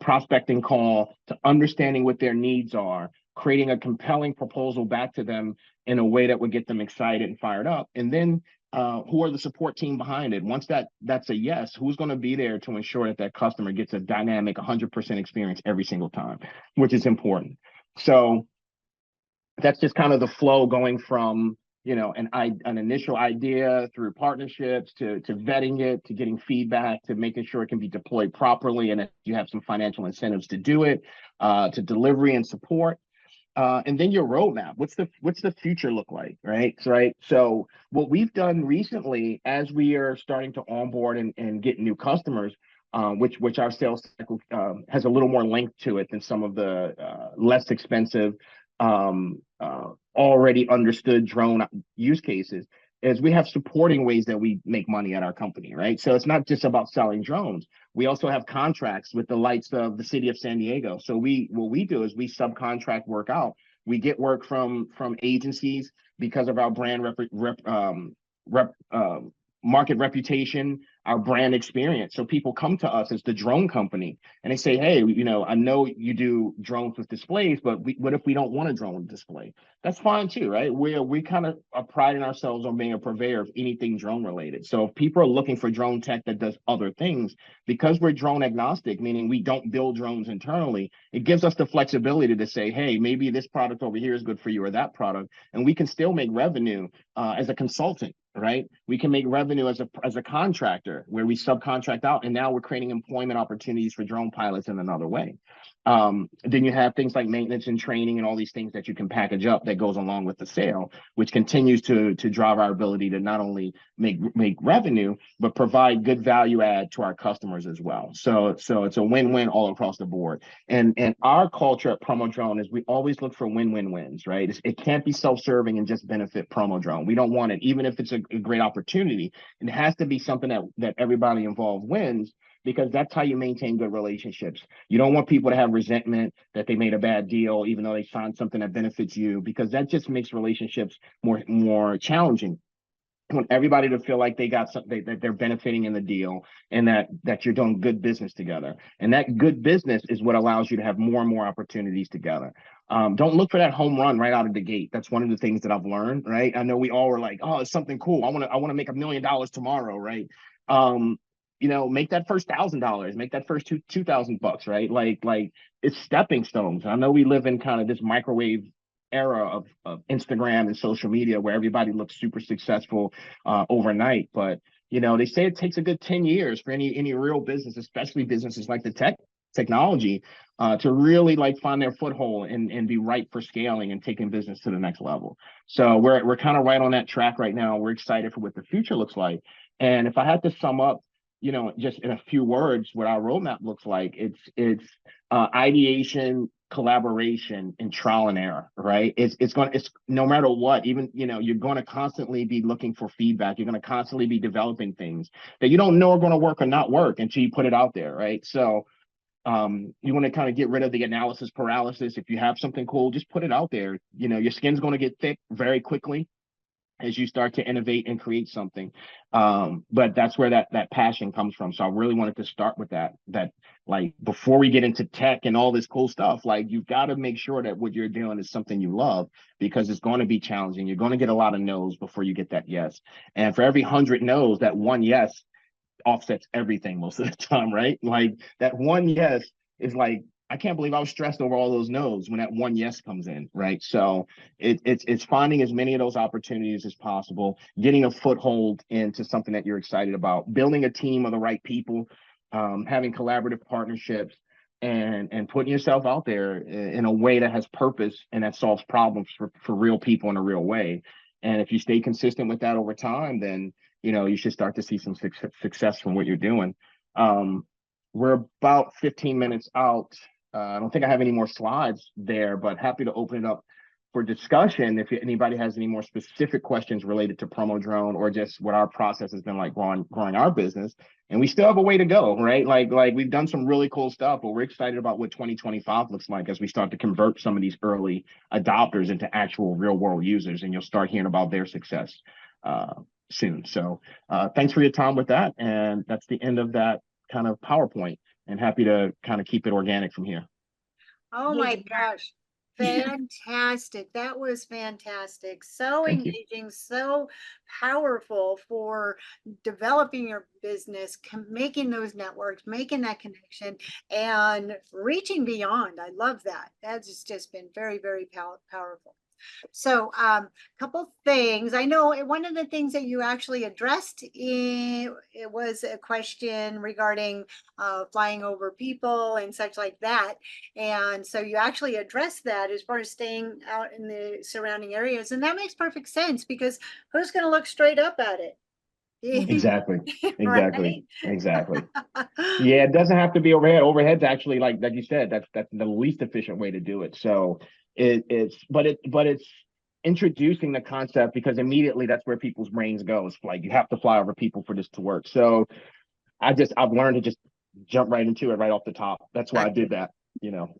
prospecting call, to understanding what their needs are, creating a compelling proposal back to them in a way that would get them excited and fired up. And then who are the support team behind it? Once that's a yes, who's going to be there to ensure that customer gets a dynamic 100% experience every single time, which is important. So that's just kind of the flow going from an initial idea through partnerships to vetting it, to getting feedback, to making sure it can be deployed properly, and that you have some financial incentives to do it, to delivery and support. And then your roadmap. What's the future look like, right? So what we've done recently, as we are starting to onboard and get new customers, which our sales cycle has a little more length to it than some of the less expensive, already understood drone use cases. is we have supporting ways that we make money at our company, right? So it's not just about selling drones. We also have contracts with the likes of the city of San Diego. So what we do is we subcontract work out. We get work from agencies because of our brand rep, market reputation, our brand experience. So people come to us as the drone company and they say, hey, I know you do drones with displays, but what if we don't want a drone with display? That's fine too, right? We kind of are priding ourselves on being a purveyor of anything drone related. So if people are looking for drone tech that does other things, because we're drone agnostic, meaning we don't build drones internally, it gives us the flexibility to say, hey, maybe this product over here is good for you or that product, and we can still make revenue as a consultant, right? We can make revenue as a contractor where we subcontract out, and now we're creating employment opportunities for drone pilots in another way. Then you have things like maintenance and training and all these things that you can package up that goes along with the sale, which continues to drive our ability to not only make revenue, but provide good value add to our customers as well. So it's a win-win all across the board. And our culture at Promo Drone is we always look for win-win-wins, right? It can't be self-serving and just benefit Promo Drone. We don't want it, even if it's a great opportunity. It has to be something that everybody involved wins, because that's how you maintain good relationships. You don't want people to have resentment that they made a bad deal, even though they signed something that benefits you, because that just makes relationships more challenging. I want everybody to feel like they got something, that they're benefiting in the deal, and that you're doing good business together. And that good business is what allows you to have more and more opportunities together. Don't look for that home run right out of the gate. That's one of the things that I've learned, right? I know we all were like, oh, it's something cool. I want to make $1 million tomorrow, right? Make that first $1,000, make that first $2,000, right? Like it's stepping stones. I know we live in kind of this microwave era of Instagram and social media where everybody looks super successful overnight. But, they say it takes a good 10 years for any real business, especially businesses like the technology, to really like find their foothold and be ripe for scaling and taking business to the next level. So we're kind of right on that track right now. We're excited for what the future looks like. And if I had to sum up, just in a few words, what our roadmap looks like, it's ideation, collaboration, and trial and error, right? It's no matter what, even, you're going to constantly be looking for feedback. You're going to constantly be developing things that you don't know are going to work or not work until you put it out there, right? So you want to kind of get rid of the analysis paralysis. If you have something cool, just put it out there. Your skin's going to get thick very quickly as you start to innovate and create something. But that's where that passion comes from. So I really wanted to start with that like before we get into tech and all this cool stuff, like you've got to make sure that what you're doing is something you love, because it's going to be challenging. You're going to get a lot of no's before you get that yes. And for every 100 no's, that one yes offsets everything most of the time, right? Like that one yes is like, I can't believe I was stressed over all those no's when that one yes comes in, right? So it's finding as many of those opportunities as possible, getting a foothold into something that you're excited about, building a team of the right people, having collaborative partnerships, and putting yourself out there in a way that has purpose and that solves problems for real people in a real way. And if you stay consistent with that over time, then you should start to see some success from what you're doing. We're about 15 minutes out. I don't think I have any more slides there, but happy to open it up for discussion if anybody has any more specific questions related to Promo Drone or just what our process has been like growing our business. And we still have a way to go, right? Like we've done some really cool stuff, but we're excited about what 2025 looks like as we start to convert some of these early adopters into actual real world users, and you'll start hearing about their success soon. So thanks for your time with that. And that's the end of that kind of PowerPoint, and happy to kind of keep it organic from here. Oh my gosh. Fantastic. That was fantastic. So Thank you. engaging, so powerful for developing your business, making those networks, making that connection, and reaching beyond. I love that. That's just been very, very powerful. So couple things. I know one of the things that you actually addressed it was a question regarding flying over people and such like that. And so you actually addressed that as far as staying out in the surrounding areas. And that makes perfect sense, because who's going to look straight up at it? Exactly. Right? Exactly. Yeah, it doesn't have to be overhead. Overhead's actually, like you said, that's the least efficient way to do it. So it's introducing the concept, because immediately that's where people's brains go. It's like, you have to fly over people for this to work. So I've learned to just jump right into it right off the top. That's why I did that, you know,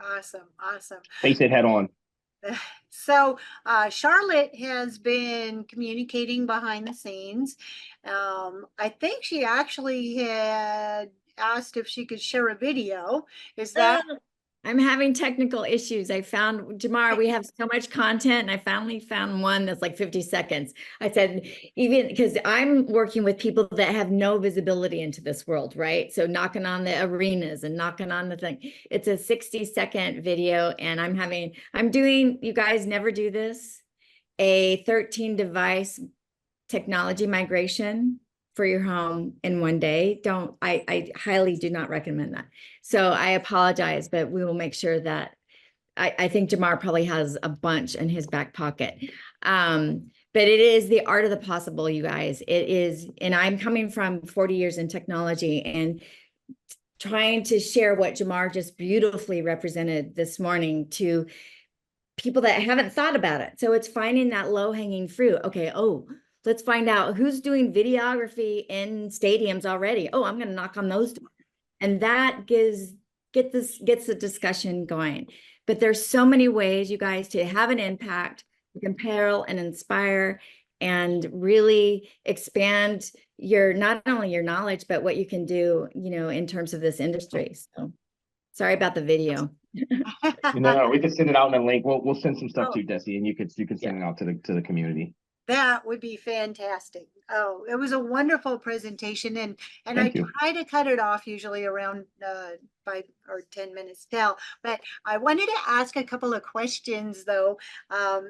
Awesome, awesome. face it head on. So Charlotte has been communicating behind the scenes. I think she actually had asked if she could share a video. Is that? I'm having technical issues. I found, Jamar, we have so much content, and I finally found one that's like 50 seconds. I said, even because I'm working with people that have no visibility into this world, right? So knocking on the arenas and knocking on the thing. It's a 60-second video, and I'm doing, you guys never do this, a 13 device technology migration for your home in one day. I highly do not recommend that. So I apologize, but we will make sure that I think Jamar probably has a bunch in his back pocket. But it is the art of the possible, you guys. It is, and I'm coming from 40 years in technology and trying to share what Jamar just beautifully represented this morning to people that haven't thought about it. So it's finding that low-hanging fruit. Okay, let's find out who's doing videography in stadiums already. Oh, I'm going to knock on those doors. And that gets the discussion going. But there's so many ways, you guys, to have an impact, compel and inspire, and really expand not only your knowledge, but what you can do, in terms of this industry. So sorry about the video. No, we can send it out in a link. We'll send some stuff Oh. to you, Desi, and you can send it out to the community. That would be fantastic. Oh, it was a wonderful presentation, and Thank I you. try to cut it off usually around 5 or 10 minutes now. But I wanted to ask a couple of questions though,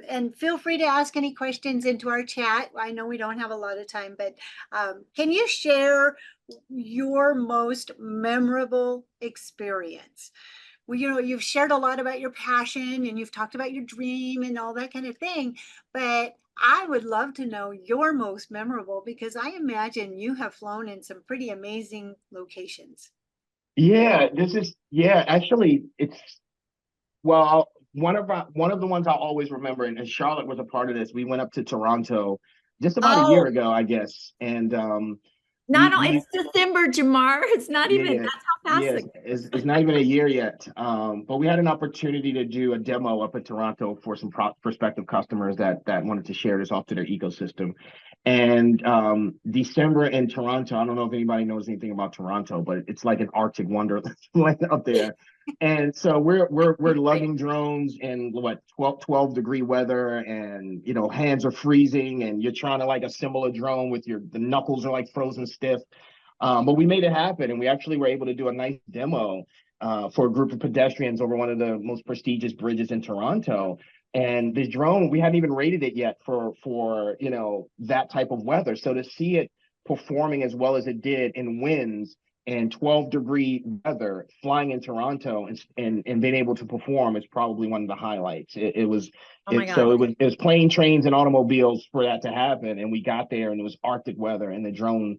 and feel free to ask any questions into our chat. I know we don't have a lot of time, but can you share your most memorable experience? Well, you've shared a lot about your passion and you've talked about your dream and all that kind of thing, but I would love to know your most memorable, because I imagine you have flown in some pretty amazing locations. Yeah, actually, one of the ones I'll always remember, and Charlotte was a part of this. We went up to Toronto just about a year ago, I guess, and Not only it's December, Jamar. It's not even, yeah, that's how fast it's not even a year yet. But we had an opportunity to do a demo up at Toronto for some prospective customers that wanted to share this off to their ecosystem. And December in Toronto, I don't know if anybody knows anything about Toronto, but it's like an Arctic wonderland up there. And so we're lugging drones in 12 degree weather, and hands are freezing, and you're trying to like assemble a drone with the knuckles are like frozen stiff. But we made it happen, and we actually were able to do a nice demo for a group of pedestrians over one of the most prestigious bridges in Toronto. And this drone, we hadn't even rated it yet for that type of weather. So to see it performing as well as it did in winds and 12-degree weather, flying in Toronto and being able to perform is probably one of the highlights. It was plane, trains, and automobiles for that to happen. And we got there, and it was Arctic weather, and the drone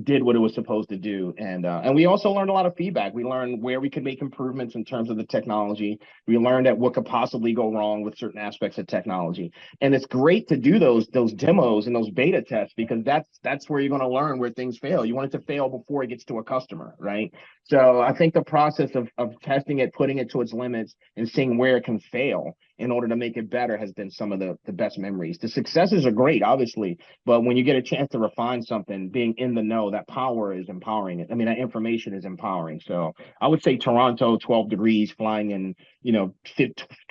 did what it was supposed to do. And we also learned a lot of feedback. We learned where we could make improvements in terms of the technology. We learned that what could possibly go wrong with certain aspects of technology. And it's great to do those demos and those beta tests, because that's where you're going to learn where things fail. You want it to fail before it gets to a customer, right? So I think the process of testing it, putting it to its limits, and seeing where it can fail in order to make it better has been some of the best memories. The successes are great, obviously, but when you get a chance to refine something, being in the know, that power is empowering. I mean, that information is empowering. So I would say Toronto, 12 degrees, flying in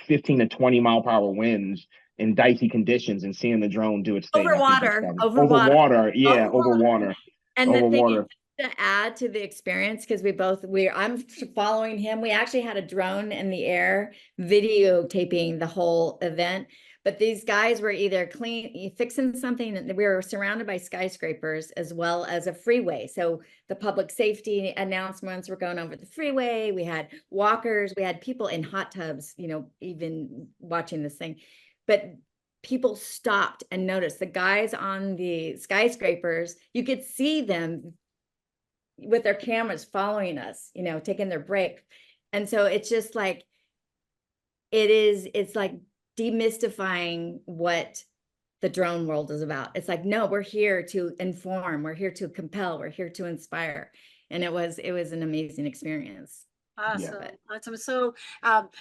15 to 20 mile per hour winds in dicey conditions, and seeing the drone do its thing. over water. And the thing is, to add to the experience, because I'm following him. We actually had a drone in the air videotaping the whole event, but these guys were either fixing something, and we were surrounded by skyscrapers as well as a freeway. So the public safety announcements were going over the freeway. We had walkers, we had people in hot tubs, even watching this thing. But people stopped and noticed the guys on the skyscrapers. You could see them with their cameras following us, taking their break. And so it's just like, it's like demystifying what the drone world is about. It's like, no, we're here to inform, we're here to compel, we're here to inspire. And it was an amazing experience. Awesome, But- awesome. So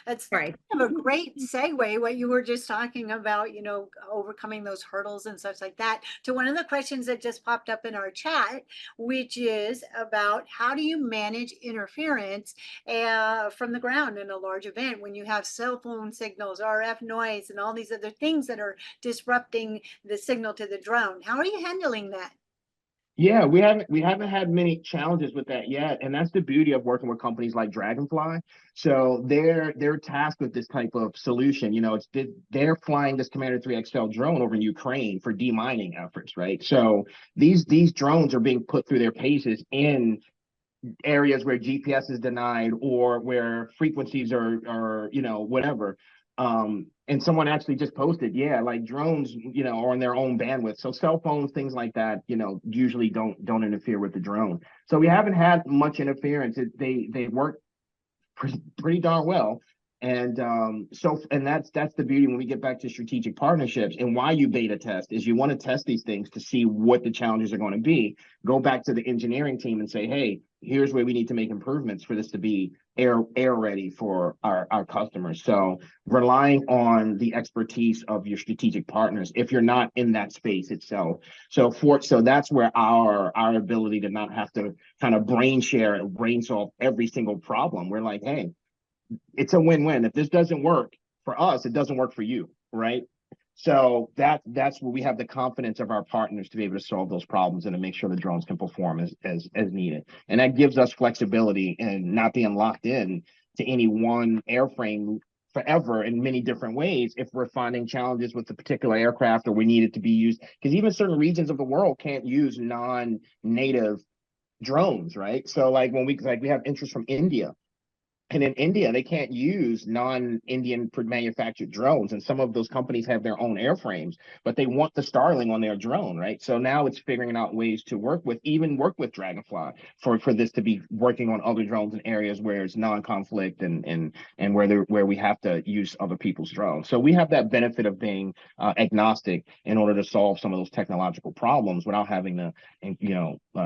it's Right. kind of a great segue, what you were just talking about, you know, overcoming those hurdles and such like that, to one of the questions that just popped up in our chat, which is about how do you manage interference from the ground in a large event when you have cell phone signals, RF noise, and all these other things that are disrupting the signal to the drone. How are you handling that? Yeah, we haven't had many challenges with that yet, and that's the beauty of working with companies like Dragonfly. So they're tasked with this type of solution. You know, they're flying this Commander 3 XL drone over in Ukraine for demining efforts, right? So these drones are being put through their paces in areas where GPS is denied or where frequencies are whatever. And someone actually just posted, yeah, like drones, are on their own bandwidth. So cell phones, things like that, usually don't interfere with the drone. So we haven't had much interference. They work pretty darn well. And that's the beauty when we get back to strategic partnerships, and why you beta test is you want to test these things to see what the challenges are going to be. Go back to the engineering team and say, hey, here's where we need to make improvements for this to be air ready for our customers. So relying on the expertise of your strategic partners if you're not in that space itself. So that's where our ability to not have to kind of brain solve every single problem. We're like, hey, it's a win-win. If this doesn't work for us, it doesn't work for you, right? So that's where we have the confidence of our partners to be able to solve those problems and to make sure the drones can perform as needed. And that gives us flexibility and not being locked in to any one airframe forever in many different ways if we're finding challenges with the particular aircraft or we need it to be used. Because even certain regions of the world can't use non-native drones, right? So like we have interest from India. And in India, they can't use non-Indian manufactured drones. And some of those companies have their own airframes, but they want the Starling on their drone, right? So now it's figuring out ways to work with Dragonfly for this to be working on other drones in areas where it's non-conflict and where we have to use other people's drones. So we have that benefit of being agnostic in order to solve some of those technological problems without having to,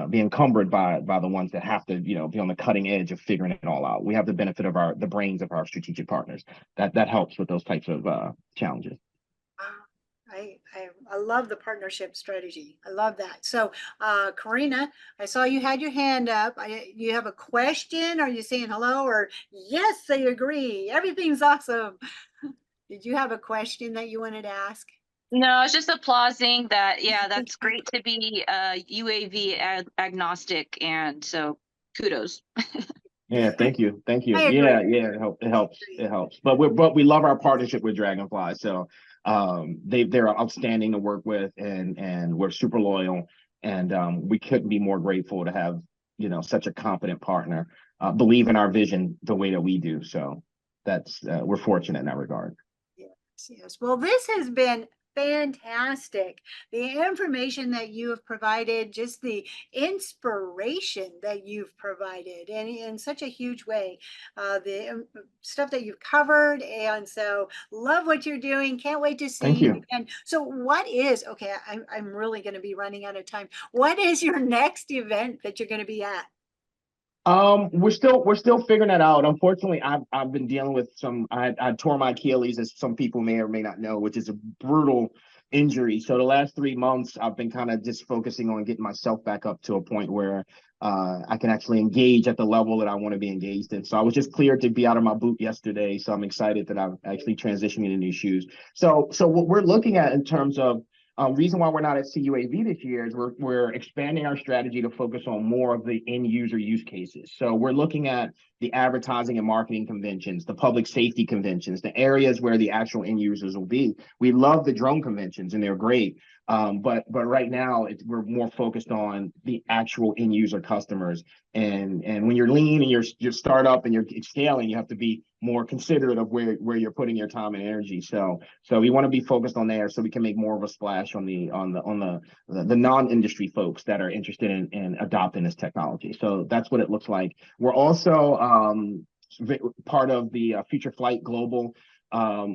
be encumbered by the ones that have to, be on the cutting edge of figuring it all out. We have the benefit of the brains of our strategic partners. That helps with those types of challenges. I love the partnership strategy. I love that. So, Karina, I saw you had your hand up. You have a question? Are you saying hello or yes, I agree? Everything's awesome. Did you have a question that you wanted to ask? No, I was just applauding that. Yeah, that's great to be UAV agnostic, and so kudos. Yeah, thank you. I agree. Yeah, it helps. But we love our partnership with Dragonfly. So they're outstanding to work with, and we're super loyal, and we couldn't be more grateful to have such a competent partner believe in our vision the way that we do. So that's we're fortunate in that regard. Yes. Well, this has been fantastic. The information that you have provided, just the inspiration that you've provided, and in such a huge way, the stuff that you've covered. And so love what you're doing. Can't wait to see Thank you. And so okay, I'm really going to be running out of time. What is your next event that you're going to be at? We're still figuring that out. Unfortunately, I've been dealing with I tore my Achilles, as some people may or may not know, which is a brutal injury. So the last 3 months, I've been kind of just focusing on getting myself back up to a point where I can actually engage at the level that I want to be engaged in. So I was just cleared to be out of my boot yesterday. So I'm excited that I'm actually transitioning into new shoes. So what we're looking at in terms of reason why we're not at CUAV this year is we're expanding our strategy to focus on more of the end user use cases. So we're looking at the advertising and marketing conventions, the public safety conventions, the areas where the actual end users will be. We love the drone conventions and they're great. But right now we're more focused on the actual end user customers. And when you're lean and you're startup and you're scaling, you have to be more considerate of where you're putting your time and energy. So we want to be focused on there so we can make more of a splash on the non-industry folks that are interested in adopting this technology. So that's what it looks like. We're also part of the Future Flight Global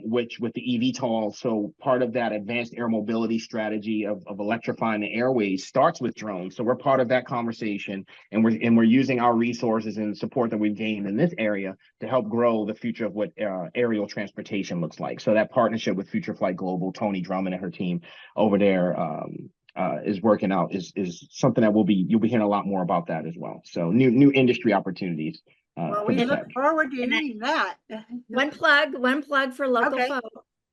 which with the eVTOL, so part of that advanced air mobility strategy of electrifying the airways starts with drones. So we're part of that conversation, and we're using our resources and support that we've gained in this area to help grow the future of what aerial transportation looks like. So that partnership with Future Flight Global, Tony Drummond and her team over there is working out, is something that you'll be hearing a lot more about that as well. So new industry opportunities. Well, for we the look tech. forward to doing that. One plug for local Okay. folks.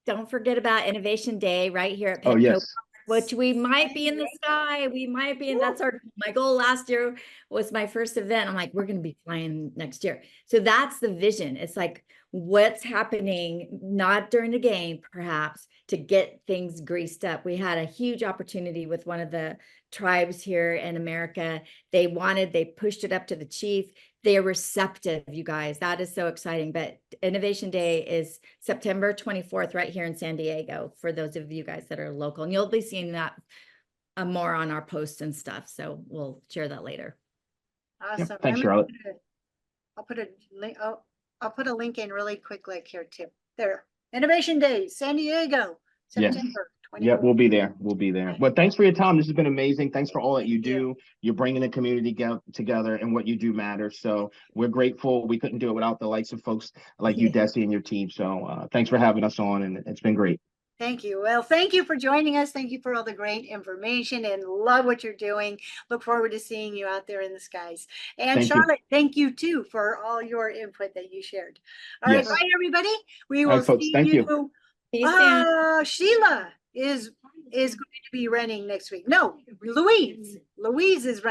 Don't forget about Innovation Day right here at Oh, Petco, yes. which we might be in the sky. We might be, and that's my goal last year was my first event. I'm like, we're going to be flying next year. So that's the vision. It's like what's happening, not during the game, perhaps, to get things greased up. We had a huge opportunity with one of the tribes here in America. They pushed it up to the chief. They're receptive, you guys. That is so exciting. But Innovation Day is September 24th right here in San Diego for those of you guys that are local. And you'll be seeing that more on our posts and stuff. So we'll share that later. Awesome. Thanks, Charlotte. I'll put a link. Oh, I'll put a link in really quick, like here too. There. Innovation Day, San Diego, Yes. September 24th. Yeah, we'll be there. We'll be there. But thanks for your time. This has been amazing. Thanks for all that you Thank you. do. You're bringing the community together, and what you do matters. So we're grateful. We couldn't do it without the likes of folks like you, Desi, and your team. So thanks for having us on, and it's been great. Thank you. Well, thank you for joining us. Thank you for all the great information and love what you're doing. Look forward to seeing you out there in the skies. And Thank you. Charlotte, thank you too for all your input that you shared. All right, Yes. bye everybody. We All will right, folks. see Thank you. See you soon. Sheila is going to be running next week. No, Louise. Louise is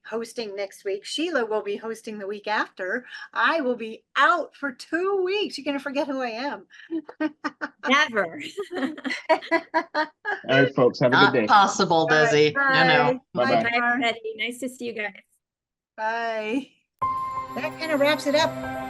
hosting next week. Sheila will be hosting the week after. I will be out for 2 weeks. You're going to forget who I am. Never. All right, folks. Have a good Not day. possible, All right, Desi. No, no. Bye-bye. Bye, Bye, Jamar. everybody. Nice to see you guys. Bye. That kind of wraps it up.